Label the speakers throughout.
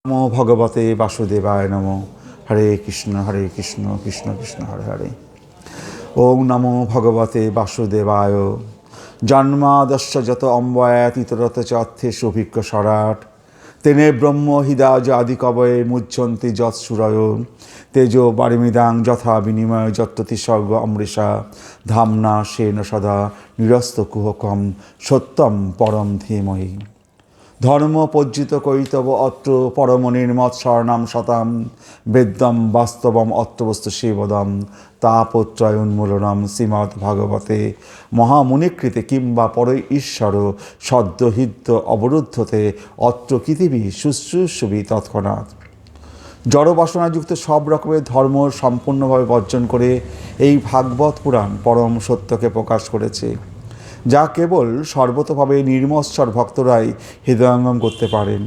Speaker 1: নমো ভগবতে বাসুদেবায় নমো। হরে কৃষ্ণ কৃষ্ণ কৃষ্ণ হরে হরে। ওং নমো ভগবতে বাসুদেবায়। জন্মাদস্য যত অম্বয়াত ইতরত চ অর্থেষু অভিজ্ঞ সরাট। তেনে ব্রহ্ম হৃদাজ আদি কবয়ে মুচ্ছন্তি যৎসুরয়। তেজো বারিমিদাং যথা বিনিময় যত্ততি স্বর্গ অমৃষা। ধামনা সেন সদা নিরস্ত কুহকম সত্যম পরম ধীমহি। ধর্ম পজ্জিত কৈতব অত্র পরম নির্মৎ স্বর্ণাম শতাম। বেদ্যম বাস্তবম অত্রবস্তু শিবদম তাপত্রয় উন্মূলনম শ্রীমদ্ ভাগবতে মহামুনিকৃতে কিংবা পর ঈশ্বর সদ্যহিত অবরুদ্ধতে অত্র পৃথিবী শুশ্রূষবি তৎক্ষণাৎ। জড়বাসনাযুক্ত সব রকমের ধর্ম সম্পূর্ণভাবে বর্জন করে এই ভাগবত পুরাণ পরম সত্যকে প্রকাশ করেছে, যা কেবল সর্বতভাবে নির্মৎসর ভক্তরাই হৃদয়ঙ্গম করতে পারেন।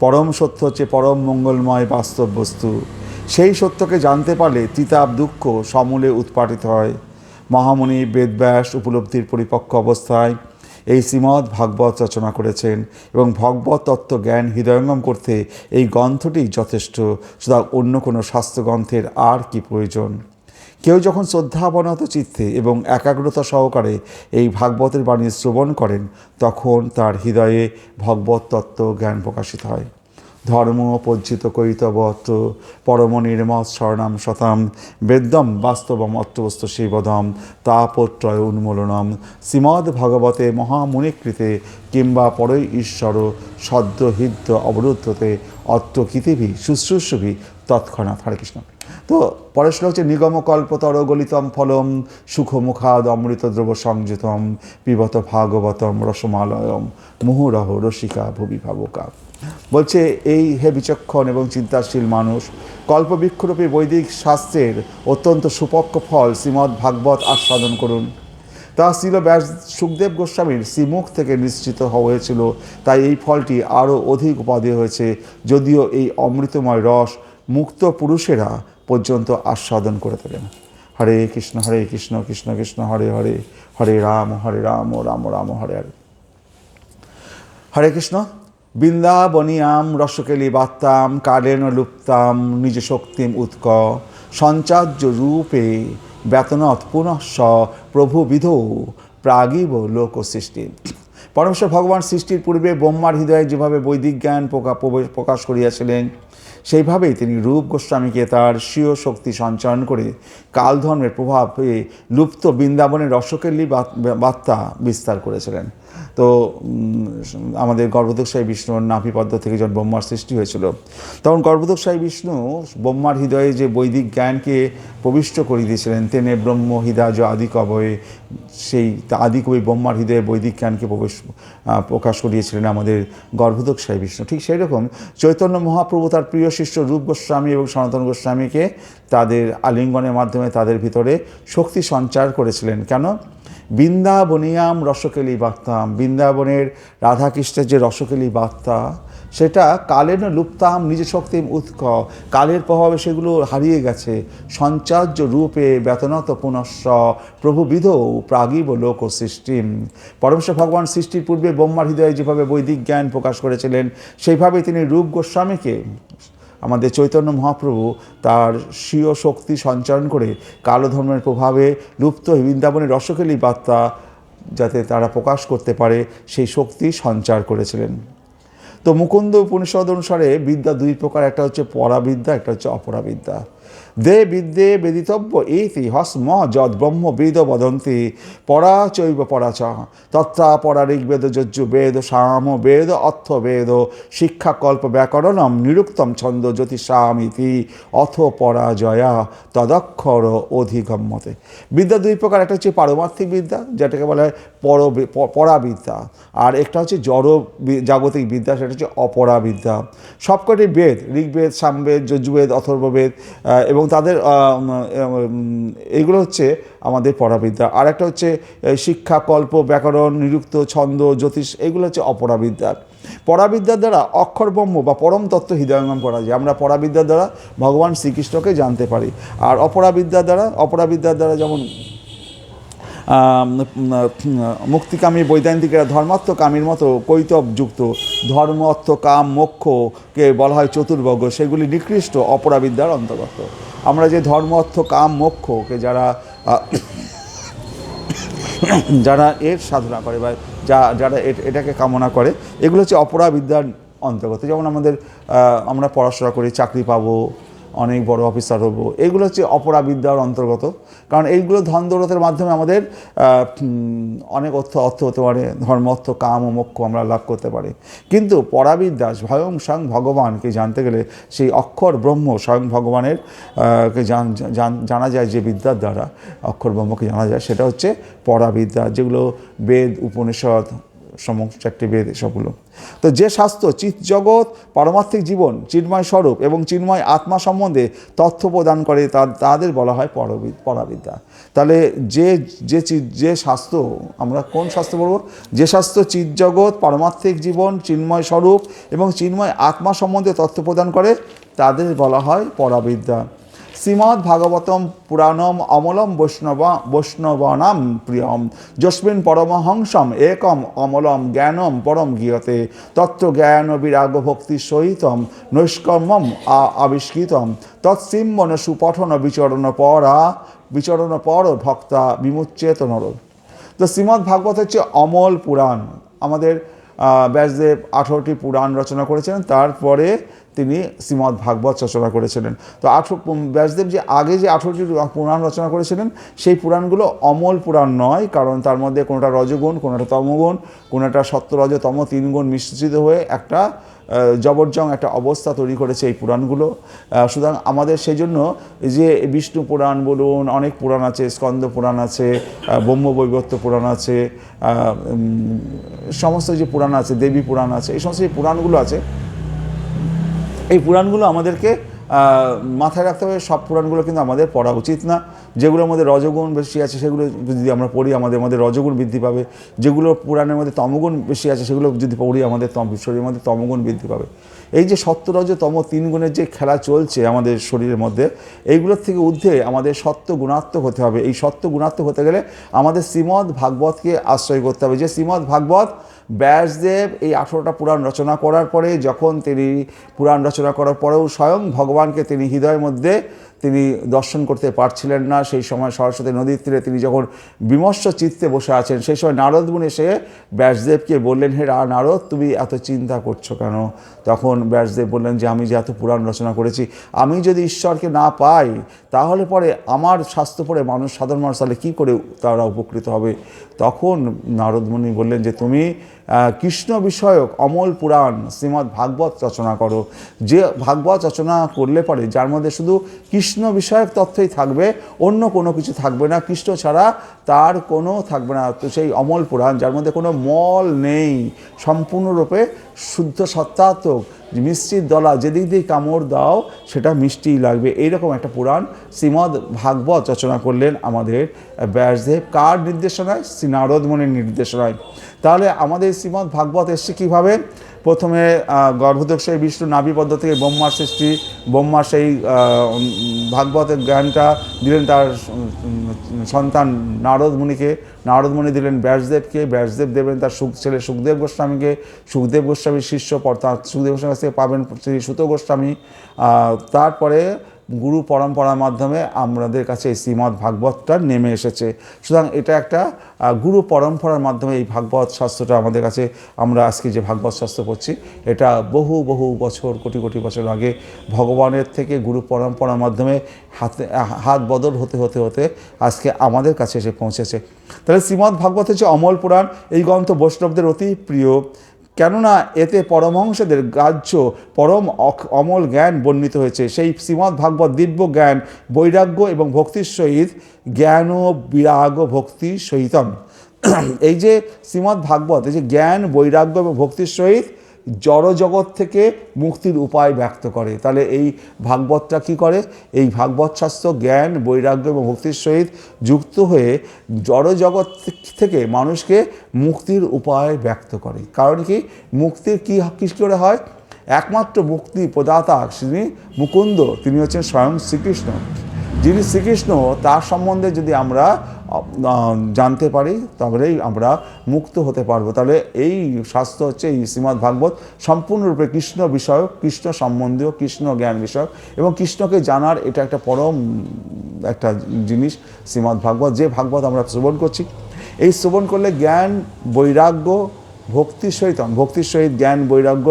Speaker 1: পরম সত্য হচ্ছে পরম মঙ্গলময় বাস্তব বস্তু। সেই সত্যকে জানতে পারলে ত্রিতাপ দুঃখ সমূলে উৎপাটিত হয়। মহামুনি বেদব্যাস উপলব্ধির পরিপক্ক অবস্থায় এই শ্রীমদ্ ভাগবত রচনা করেছেন এবং ভগবত তত্ত্ব জ্ঞান হৃদয়ঙ্গম করতে এই গ্রন্থটি যথেষ্ট। সুতরাং অন্য কোনো শাস্ত্রগ্রন্থের আর কি প্রয়োজন? কেউ যখন শ্রদ্ধাবনত চিত্তে এবং একাগ্রতা সহকারে এই ভাগবতের বাণী শ্রবণ করেন, তখন তার হৃদয়ে ভগবত তত্ত্ব জ্ঞান প্রকাশিত হয়। ধর্ম পজ্জিত কৈতবত্র পরম নির্মৎ স্বর্ণাম শতাম। বেদ্যম বাস্তবম অত্রবস্তু শিবদম তাপত্রয় উন্মূলনম শ্রীমদ্ ভাগবতে মহামুনিকৃতে কিংবা পরৈ ঈশ্বর সদ্যহৃদ্য অবরুদ্ধতে অত্র পৃথিবী শুশ্রূষবি তৎক্ষণাৎ। হরে কৃষ্ণ। তো পরের শ্লোক হচ্ছে নিগমকল্পতর গলিতম ফলম সুখমুখাদ অমৃত দ্রব সংযুতম পিবত ভাগবতম রসমালয়ম মুহুরহ রসিকা ভুবি ভাবকা। বলছে এই হে বিচক্ষণ এবং চিন্তাশীল মানুষ, কল্পবৃক্ষরূপী বৈদিক শাস্ত্রের অত্যন্ত সুপক্ষ ফল শ্রীমদ্ ভাগবত আস্বাদন করুন। তা ছিল ব্যাস সুখদেব গোস্বামীর শ্রীমুখ থেকে নিশ্চিত হয়েছিল, তাই এই ফলটি আরও অধিক উপাদেয় হয়েছে, যদিও এই অমৃতময় রস মুক্ত পুরুষেরা পর্যন্ত আস্বাদন করে থাকেন। হরে কৃষ্ণ কৃষ্ণ কৃষ্ণ হরে হরে, হরে রাম রাম রাম হরে হরে। হরে কৃষ্ণ। বৃন্দাবনিয়াম রসকেলি বাত্তাম কালেন লুপ্তাম নিজ শক্তিম উৎক সঞ্চার্য রূপে বেতনত পুনঃস প্রভুবিধ প্রাগিব লোক সৃষ্টি। পরমেশ্বর ভগবান সৃষ্টির পূর্বে ব্রহ্মার হৃদয়ে যেভাবে বৈদিক জ্ঞান প্রকাশ করিয়াছিলেন, সেইভাবেই তিনি রূপ গোস্বামীকে তার স্বীয় শক্তি সঞ্চয়ন করে কালধর্মের প্রভাবে লুপ্ত বৃন্দাবনের রসকেলি বার্তা বিস্তার করেছিলেন। তো আমাদের গর্ভোদকশায়ী বিষ্ণুর নাভিপদ্ম থেকে যখন ব্রহ্মার সৃষ্টি হয়েছিল, তখন গর্ভোদকশায়ী বিষ্ণু ব্রহ্মার হৃদয়ে যে বৈদিক জ্ঞানকে প্রবিষ্ট করে দিয়েছিলেন, তেনে ব্রহ্ম হৃদাজ আদি কবয়ে, সেই আদিকবি ব্রহ্মার হৃদয়ে বৈদিক জ্ঞানকে প্রকাশ করিয়েছিলেন আমাদের গর্ভোদকশায়ী বিষ্ণু। ঠিক সেই রকম চৈতন্য মহাপ্রভু তার প্রিয় শিষ্য রূপ গোস্বামী এবং সনাতন গোস্বামীকে তাদের আলিঙ্গনের মাধ্যমে তাদের ভিতরে শক্তি সঞ্চার করেছিলেন। কেন? বৃন্দাবনিয়াম রসকেলি বার্তাম, বৃন্দাবনের রাধাকৃষ্ণের যে রসকেলি বার্তা, সেটা কালেন লুপ্তাম নিজ শক্তিম উৎক, কালের প্রভাবে সেগুলো হারিয়ে গেছে। সঞ্চার্য রূপে বেতনত পুনঃস প্রভুবিধ প্রাগিব লোক সৃষ্টিম। পরমেশ্বর ভগবান সৃষ্টির পূর্বে ব্রহ্মার হৃদয়ে যেভাবে বৈদিক জ্ঞান প্রকাশ করেছিলেন, সেইভাবে তিনি রূপ গোস্বামীকে, আমাদের চৈতন্য মহাপ্রভু, তার স্বীয় শক্তি সঞ্চারণ করে কালধর্মের প্রভাবে লুপ্ত বৃন্দাবনের রসকেলি বার্তা যাতে তারা প্রকাশ করতে পারে, সেই শক্তি সঞ্চার করেছিলেন। তো মুকুন্দ উপনিষদ অনুসারে বিদ্যা দুই প্রকার, একটা হচ্ছে পরাবিদ্যা, একটা হচ্ছে অপরাবিদ্যা। দে বিদ্যে বেদিতব্য ইতি হস্ম যদ ব্রহ্ম বেদ বদন্তি পরা চৈব পরাচ তত্রা পরা ঋগ্বেদ যজুর্বেদ সাম বেদ অর্থ বেদ শিক্ষাকল্প ব্যাকরণম নিরুক্তম ছন্দ জ্যোতিষাম ইতি অথ পরাজয়া তদক্ষর অধিগম্যতে। বিদ্যা দুই প্রকার, একটা হচ্ছে পারমার্থিক বিদ্যা, যেটাকে বলা হয় পরাবিদ্যা, আর একটা হচ্ছে জড় জাগতিক বিদ্যা, সেটা হচ্ছে অপরাবিদ্যা। সবকটি বেদ, ঋগ্বেদ, সামবেদ, যজুর্বেদ, অথর্ববেদ এবং তাদের এগুলো হচ্ছে আমাদের পরাবিদ্যা। আর একটা হচ্ছে শিক্ষা, কল্প, ব্যাকরণ, নিরুক্ত, ছন্দ, জ্যোতিষ, এগুলো হচ্ছে অপরাবিদ্যা। পরাবিদ্যার দ্বারা অক্ষর ব্রহ্ম বা পরম তত্ত্ব হৃদয়ঙ্গম করা যায়। আমরা পরাবিদ্যার দ্বারা ভগবান শ্রীকৃষ্ণকে জানতে পারি। আর অপরাবিদ্যার দ্বারা যেমন মুক্তিকামী বৈদান্তিকেরা ধর্মার্থকামীর মতো কৈতবযুক্ত ধর্ম অর্থ কাম মোক্ষকে বলা হয় চতুর্বর্গ, সেগুলি নিকৃষ্ট অপরাবিদ্যার অন্তর্গত। আমরা যে ধর্ম অর্থ কাম মোক্ষকে যারা এর সাধনা করে বা যারা এটাকে কামনা করে, এগুলো হচ্ছে অপরাবিদ্যার অন্তর্গত। যেমন আমরা পড়াশোনা করি, চাকরি পাবো, অনেক বড় অফিসার হবো, এগুলো হচ্ছে অপরাবিদ্যার অন্তর্গত। কারণ এইগুলো ধন দৌলতের মাধ্যমে আমাদের অনেক অর্থ হতে পারে, ধর্ম অর্থ কাম ও মোক্ষ আমরা লাভ করতে পারি। কিন্তু পরাবিদ্যা স্বয়ং স্বয়ং ভগবানকে জানতে গেলে সেই অক্ষর ব্রহ্ম স্বয়ং ভগবানের জানা যায় যে বিদ্যার দ্বারা অক্ষর ব্রহ্মকে জানা যায়, সেটা হচ্ছে পরাবিদ্যা, যেগুলো বেদ উপনিষদ সমস্ত 4টি বেদ সবগুলো। তো যে শাস্ত্র চিৎ জগৎ পারমার্থিক জীবন চিন্ময় স্বরূপ এবং চিন্ময় আত্মা সম্বন্ধে তথ্য প্রদান করে তাদের বলা হয় পরাবিদ্যা। তাহলে যে শাস্ত্র, আমরা কোন শাস্ত্র বলবো? যে শাস্ত্র চিৎ জগৎ পারমার্থিক জীবন চিন্ময় স্বরূপ এবং চিন্ময় আত্মা সম্বন্ধে তথ্য প্রদান করে তাদের বলা হয় পরাবিদ্যা। শ্রীমদ্ ভাগবতম পুরাণম অমলম বৈষ্ণবানাম প্রিয়ম যস্মিন পরমহংসম একম অমলম জ্ঞানম পরম গীয়তে তত্ত্ব জ্ঞান বিরাগ ভক্তি সহিতম নৈষ্কর্মম আবিষ্কৃতম তৎসিম্বন সুপঠন বিচরণ পর ভক্তা বিমুচ্যেত নর। তো শ্রীমদ্ ভাগবত হচ্ছে অমল পুরাণ। আমাদের ব্যাসদেব 18টি পুরাণ রচনা করেছিলেন, তারপরে তিনি শ্রীমদ্ ভাগবত রচনা করেছিলেন। তো ব্যাসদেব যে আগে যে 18টি পুরাণ রচনা করেছিলেন, সেই পুরাণগুলো অমল পুরাণ নয়, কারণ তার মধ্যে কোনোটা রজগুণ, কোনোটা তমগুণ, কোনোটা সত্য রজ তম 3 গুণ মিশ্রিত হয়ে একটা জবরজং একটা অবস্থা তৈরি করেছে এই পুরাণগুলো। সুতরাং আমাদের সেই জন্য যে বিষ্ণু পুরাণ বলুন, অনেক পুরাণ আছে, স্কন্দ পুরাণ আছে, ব্রহ্মবৈবর্ত পুরাণ আছে, সমস্ত যে পুরাণ আছে, দেবী পুরাণ আছে, এই সমস্ত যে পুরাণগুলো আছে, এই পুরাণগুলো আমাদেরকে মাথায় রাখতে হবে। সব পুরাণগুলো কিন্তু আমাদের পড়া উচিত না। যেগুলোর মধ্যে রজগুণ বেশি আছে সেগুলো যদি আমরা পড়ি আমাদের মধ্যে রজগুণ বৃদ্ধি পাবে। যেগুলো পুরাণের মধ্যে তমগুণ বেশি আছে সেগুলো যদি পড়ি আমাদের শরীরের মধ্যে তমগুণ বৃদ্ধি পাবে। এই যে সত্য রজ তম 3 গুণের যে খেলা চলছে আমাদের শরীরের মধ্যে, এইগুলোর থেকে ঊর্ধ্বে আমাদের সত্য গুণাত্মক হতে হবে। এই সত্য গুণাত্মক হতে গেলে আমাদের শ্রীমদ্ ভাগবতকে আশ্রয় করতে হবে। যে শ্রীমদ্ ভাগবত ব্যাসদেব এই 18টা পুরাণ রচনা করার পরে, যখন তিনি পুরাণ রচনা করার পরেও স্বয়ং ভগবানকে তিনি হৃদয়ের মধ্যে তিনি দর্শন করতে পারছিলেন না, সেই সময় সরস্বতী নদীর তীরে তিনি যখন বিমর্ষ চিত্তে বসে আছেন, সেই সময় নারদ মুনি এসে ব্যাসদেবকে বললেন, হে নারদ, তুমি এত চিন্তা করছো কেন? তখন ব্যাসদেব বললেন যে আমি যে এত পুরাণ রচনা করেছি, আমি যদি ঈশ্বরকে না পাই তাহলে পরে আমার শাস্ত্র পড়ে মানুষ, সাধারণ মানুষ তাহলে কী করে তারা উপকৃত হবে? তখন নারদ মুনি বললেন যে তুমি কৃষ্ণ বিষয়ক অমল পুরাণ শ্রীমদ্ ভাগবত রচনা করো। যে ভাগবত রচনা করলে পরে যার মধ্যে শুধু কৃষ্ণ বিষয়ক তথ্যই থাকবে, অন্য কোনো কিছু থাকবে না, কৃষ্ণ ছাড়া তার কোনো থাকবে না। তো সেই অমল পুরাণ যার মধ্যে কোনো মল নেই, সম্পূর্ণরূপে শুদ্ধ সত্তাত্মক মিষ্টির দলা, যেদিক দিয়ে কামড় দাও সেটা মিষ্টিই লাগবে, এইরকম একটা পুরাণ শ্রীমদ্ ভাগবত রচনা করলেন আমাদের ব্যাসদেব। কার নির্দেশনায়? শ্রী নারদ মুনির নির্দেশনায়। তাহলে আমাদের শ্রীমদ্ ভাগবত এসছে কীভাবে? প্রথমে গর্ভদক্ষের বিষ্ণু নাভিপদ্ম থেকে ব্রহ্মার সৃষ্টি, ব্রহ্মা সেই ভাগবতের জ্ঞানটা দিলেন তার সন্তান নারদ মুনিকে, নারদ মুনি দিলেন ব্যাসদেবকে, ব্যাসদেব দেবেন তার ছেলে সুখদেব গোস্বামীকে, সুখদেব গোস্বামীর শিষ্য অর্থাৎ সুখদেব গোস্বামীর কাছ থেকে পাবেন শ্রী সুত গোস্বামী। তারপরে গুরু পরম্পরার মাধ্যমে আমাদের কাছে এই শ্রীমদ্ ভাগবতটা নেমে এসেছে। সুতরাং এটা একটা গুরু পরম্পরার মাধ্যমে এই ভাগবত শাস্ত্রটা আমাদের কাছে, আমরা আজকে যে ভাগবত শাস্ত্র পড়ছি, এটা বহু বহু বছর, কোটি কোটি বছর আগে ভগবানের থেকে গুরু পরম্পরার মাধ্যমে হাত বদল হতে হতে হতে আজকে আমাদের কাছে এসে পৌঁছেছে। তাহলে শ্রীমদ্ ভাগবত হচ্ছে অমল পুরাণ। এই গ্রন্থ বৈষ্ণবদের অতি প্রিয়, কেননা এতে পরমহংসদের গ্রাহ্য পরম অমল জ্ঞান বর্ণিত হয়েছে। সেই শ্রীমদ্ ভাগবত দিব্য জ্ঞান বৈরাগ্য এবং ভক্তির সহিত জ্ঞান ও বিরাগ ভক্তি সহিতম। এই যে শ্রীমদ্ ভাগবত, এই যে জ্ঞান বৈরাগ্য এবং ভক্তির সহিত জড়জগৎ থেকে মুক্তির উপায় ব্যক্ত করে। তাহলে এই ভাগবতটা কী করে? এই ভাগবত শাস্ত্র জ্ঞান বৈরাগ্য এবং ভক্তির সহিত যুক্ত হয়ে জড়জগৎ থেকে মানুষকে মুক্তির উপায় ব্যক্ত করে। কারণ কি? মুক্তির কী করে হয়? একমাত্র মুক্তি প্রদাতা যিনি মুকুন্দ, তিনি হচ্ছেন স্বয়ং শ্রীকৃষ্ণ। যিনি শ্রীকৃষ্ণ, তার সম্বন্ধে যদি আমরা জানতে পারি তবেই আমরা মুক্ত হতে পারবো। তাহলে এই শাস্ত্র হচ্ছে, এই শ্রীমদ্ ভাগবত সম্পূর্ণরূপে কৃষ্ণ বিষয়ক, কৃষ্ণ সম্বন্ধীয়, কৃষ্ণ জ্ঞান বিষয়ক এবং কৃষ্ণকে জানার এটা একটা পরম একটা জিনিস শ্রীমদ্ ভাগবত। যে ভাগবত আমরা শ্রবণ করছি, এই শ্রবণ করলে জ্ঞান, বৈরাগ্য, ভক্তির সহিত জ্ঞান, বৈরাগ্য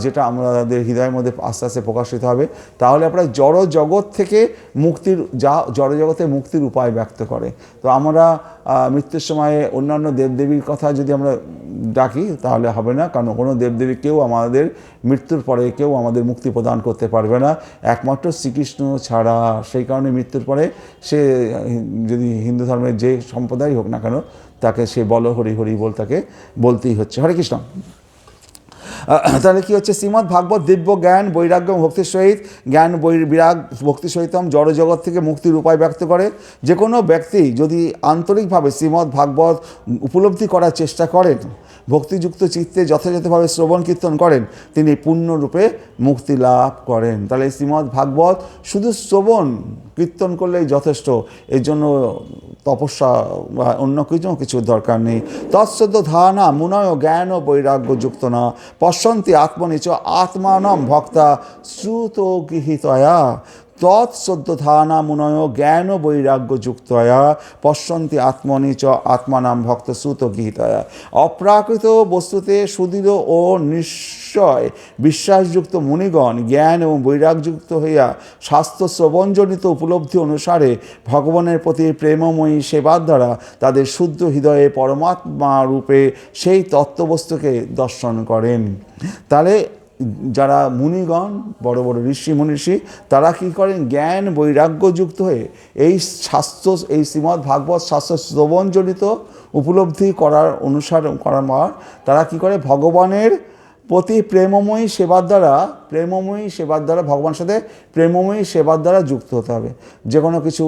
Speaker 1: যেটা আমাদের হৃদয়ের মধ্যে আস্তে আস্তে প্রকাশিত হবে, তাহলে আমরা জড় জগৎ থেকে মুক্তির, জড় জগতে মুক্তির উপায় ব্যক্ত করে। তো আমরা মৃত্যুর সময়ে অন্যান্য দেবদেবীর কথা যদি আমরা ডাকি তাহলে হবে না, কারণ কোনো দেবদেবী কেউ আমাদের মৃত্যুর পরে কেউ আমাদের মুক্তি প্রদান করতে পারবে না, একমাত্র শ্রীকৃষ্ণ ছাড়া। সেই কারণে মৃত্যুর পরে সে যদি হিন্দু ধর্মের যে সম্প্রদায় হোক না কেন, তাকে সে বলো হরি হরি বল, তাকে বলতেই হচ্ছে। হরে কৃষ্ণ। তাহলে কী হচ্ছে, শ্রীমদ্ ভাগবত দিব্য জ্ঞান, বৈরাগ্য এবং ভক্তির সহিত, জ্ঞান বিরাগ ভক্তির সহিতম জড়জগৎ থেকে মুক্তির উপায় ব্যক্ত করে। যে কোনো ব্যক্তি যদি আন্তরিকভাবে শ্রীমদ্ ভাগবত উপলব্ধি করার চেষ্টা করেন, ভক্তিযুক্ত চিত্তে যথাযথভাবে শ্রবণ কীর্তন করেন, তিনি পূর্ণরূপে মুক্তি লাভ করেন। তাহলে শ্রীমদ্ ভাগবত শুধু শ্রবণ কীর্তন করলেই যথেষ্ট, এর জন্য তপস্যা বা অন্য কিছুর দরকার নেই। তৎসদ্য ধারণা মুনয় জ্ঞান ও বৈরাগ্য যুক্ত না পশ্যন্তি আত্মনিচ আত্মানম ভক্তা শ্রুত গৃহীতয়া। তৎসদ্য ধারণা মুনয় জ্ঞান ও বৈরাগ্য যুক্তয়া পশ্যন্তি আত্মনিচ আত্মানাম ভক্ত শ্রুত গৃহীতয়া। অপ্রাকৃত বস্তুতে সুদৃঢ় ও নিশ্চয় বিশ্বাসযুক্ত মুনিগণ জ্ঞান এবং বৈরাগযুক্ত হইয়া শাস্ত্র শ্রবণজনিত উপলব্ধি অনুসারে ভগবানের প্রতি প্রেমময়ী সেবার দ্বারা তাদের শুদ্ধ হৃদয়ে পরমাত্মা রূপে সেই তত্ত্ববস্তুকে দর্শন করেন। তাহলে যারা মুনিগণ, বড় বড় ঋষি মনীষী, তারা কী করেন, জ্ঞান বৈরাগ্যযুক্ত হয়ে এই শাস্ত্র, এই শ্রীমদ্ ভাগবত শাস্ত্র শ্রবণজনিত উপলব্ধি করার পর তারা কী করে, ভগবানের প্রতি প্রেমময়ী সেবার দ্বারা ভগবানের সাথে প্রেমময়ী সেবার দ্বারা যুক্ত হতে হবে। যে কোনো কিছু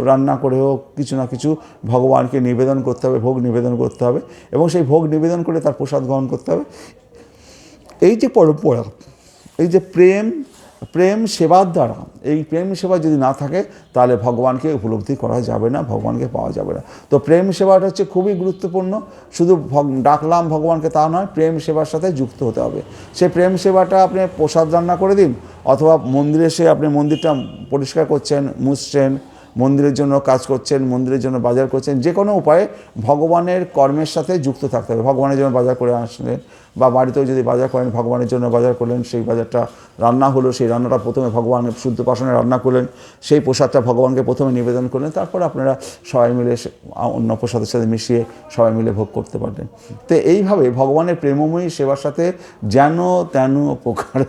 Speaker 1: রান্না করে হোক, কিছু না কিছু ভগবানকে নিবেদন করতে হবে, ভোগ নিবেদন করতে হবে এবং সেই ভোগ নিবেদন করে তার প্রসাদ গ্রহণ করতে হবে। এই যে পরম্পরা, এই যে প্রেম সেবার দ্বারা, এই প্রেম সেবা যদি না থাকে তাহলে ভগবানকে উপলব্ধি করা যাবে না, ভগবানকে পাওয়া যাবে না। তো প্রেম সেবাটা হচ্ছে খুবই গুরুত্বপূর্ণ। শুধু ডাকলাম ভগবানকে তা নয়, প্রেম সেবার সাথে যুক্ত হতে হবে। সে প্রেম সেবাটা আপনি প্রসাদ রান্না করে দিন, অথবা মন্দিরে এসে আপনি মন্দিরটা পরিষ্কার করছেন, মুছছেন, মন্দিরের জন্য কাজ করছেন, মন্দিরের জন্য বাজার করছেন, যে কোনো উপায়ে ভগবানের কর্মের সাথে যুক্ত থাকতে হবে। ভগবানের জন্য বাজার করে আসলেন, বা বাড়িতেও যদি বাজার করেন, ভগবানের জন্য বাজার করলেন, সেই বাজারটা রান্না হলো, সেই রান্নাটা প্রথমে ভগবানের শুদ্ধ পাশনে রান্না করলেন, সেই প্রসাদটা ভগবানকে প্রথমে নিবেদন করলেন, তারপর আপনারা সবাই মিলে অন্য প্রসাদের সাথে মিশিয়ে সবাই মিলে ভোগ করতে পারলেন। তো এইভাবে ভগবানের প্রেমময়ী সেবার সাথে যেন তেন প্রকার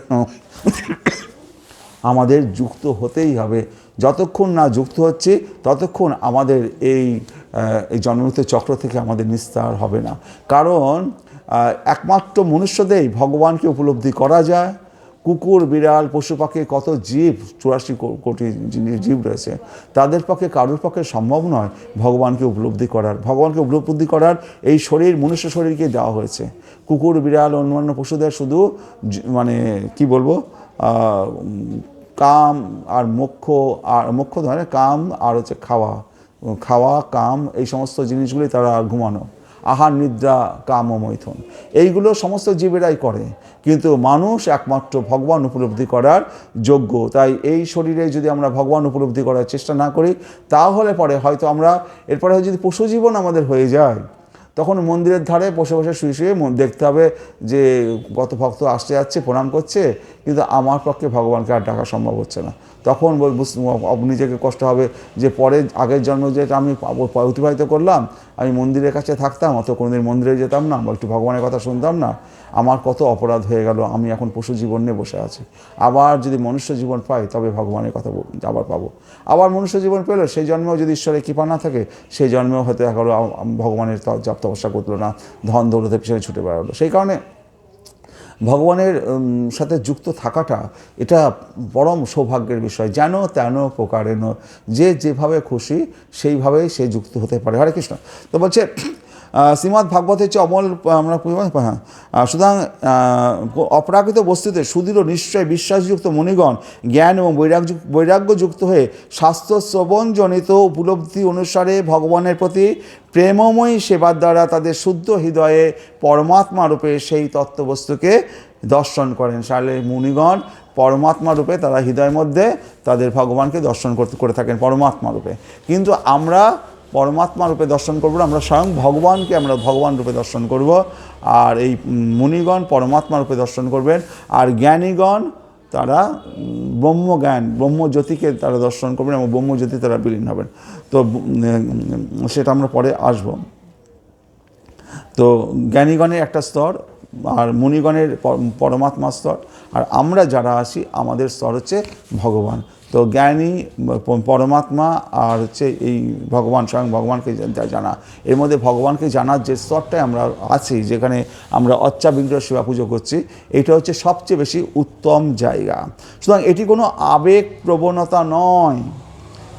Speaker 1: আমাদের যুক্ত হতেই হবে। যতক্ষণ না যুক্ত হচ্ছে ততক্ষণ আমাদের এই জন্মমৃত্যু চক্র থেকে আমাদের নিস্তার হবে না। কারণ একমাত্র মনুষ্যদেরই ভগবানকে উপলব্ধি করা যায়। কুকুর, বিড়াল, পশু পাখি, কত জীব, 84 কোটি জীব রয়েছে, তাদের পক্ষে কারোর পক্ষে সম্ভব নয় ভগবানকে উপলব্ধি করার। ভগবানকে উপলব্ধি করার এই শরীর, মনুষ্য শরীরকে দেওয়া হয়েছে। কুকুর, বিড়াল, অন্যান্য পশুদের শুধু মানে কি বলবো, কাম আর মোক্ষ ধরনের কাম আর হচ্ছে খাওয়া, কাম, এই সমস্ত জিনিসগুলি তারা ঘুমানো, আহার, নিদ্রা, কাম ও মৈথুন, এইগুলো সমস্ত জীবেরাই করে। কিন্তু মানুষ একমাত্র ভগবান উপলব্ধি করার যোগ্য। তাই এই শরীরে যদি আমরা ভগবান উপলব্ধি করার চেষ্টা না করি, তাহলে পরে হয়তো আমরা এরপরে যদি পশু জীবন আমাদের হয়ে যায়, তখন মন্দিরের ধারে বসে বসে শুয়ে দেখতে হবে যে কত ভক্ত আসতে যাচ্ছে, প্রণাম করছে, কিন্তু আমার পক্ষে ভগবানকে আর ডাকা সম্ভব হচ্ছে না। তখন নিজেকে কষ্ট হবে যে পরে আগের জন্ম যেটা আমি অতিবাহিত করলাম, আমি মন্দিরের কাছে থাকতাম, অত কোনোদিন মন্দিরে যেতাম না, বা একটু ভগবানের কথা শুনতাম না, আমার কত অপরাধ হয়ে গেল, আমি এখন পশু জীবন নিয়ে বসে আছি। আবার যদি মনুষ্য জীবন পাই তবে ভগবানের কথা আবার পাবো। আবার মনুষ্য জীবন পেলে সেই জন্মেও যদি ঈশ্বরের কৃপা না থাকে, সেই জন্মেও হয়তো এখনো ভগবানের জপ তপস্যা করলো না, ধন দৌলতের পিছনে ছুটে বেড়ালো। সেই কারণে ভগবানের সাথে যুক্ত থাকাটা এটা পরম সৌভাগ্যের বিষয়। যেন তেন প্রকারেণ, যে যেভাবে খুশি সেইভাবেই সে যুক্ত হতে পারে। হরে কৃষ্ণ। তো বলছে শ্রীমদ্ ভাগবতের চেয়ে অমল আমরা হ্যাঁ সুতরাং অপ্রাকৃত বস্তুতে সুদৃঢ় নিশ্চয় বিশ্বাসযুক্ত মুনিগণ জ্ঞান এবং বৈরাগ্যযুক্ত হয়ে শাস্ত্র শ্রবণজনিত উপলব্ধি অনুসারে ভগবানের প্রতি প্রেমময়ী সেবার দ্বারা তাদের শুদ্ধ হৃদয়ে পরমাত্মা রূপে সেই তত্ত্ববস্তুকে দর্শন করেন। সালে মুনিগণ পরমাত্মা রূপে তারা হৃদয়ের মধ্যে তাদের ভগবানকে দর্শন করে থাকেন পরমাত্মা রূপে। কিন্তু আমরা পরমাত্মা রূপে দর্শন করব না, আমরা স্বয়ং ভগবানকে আমরা ভগবান রূপে দর্শন করব। আর এই মুনিগণ পরমাত্মা রূপে দর্শন করবেন। আর জ্ঞানীগণ তারা ব্রহ্মজ্ঞান ব্রহ্মজ্যোতিকে তারা দর্শন করবেন এবং ব্রহ্মজ্যোতি তারা বিলীন হবেন। তো সেটা আমরা পরে আসব। তো জ্ঞানীগণের একটা স্তর আর মুনিগণের পরমাত্মা স্তর, আর আমরা যারা আছি আমাদের স্তর হচ্ছে ভগবান। তো জ্ঞানী পরমাত্মা আর হচ্ছে এই ভগবান স্বয়ং ভগবানকে জানা, এর মধ্যে ভগবানকে জানার যে স্তরটায় আমরা আছি, যেখানে আমরা অচ্চা বিগ্রহ সেবা পুজো করছি, এটা হচ্ছে সবচেয়ে বেশি উত্তম জায়গা। সুতরাং এটি কোনো আবেগ প্রবণতা নয়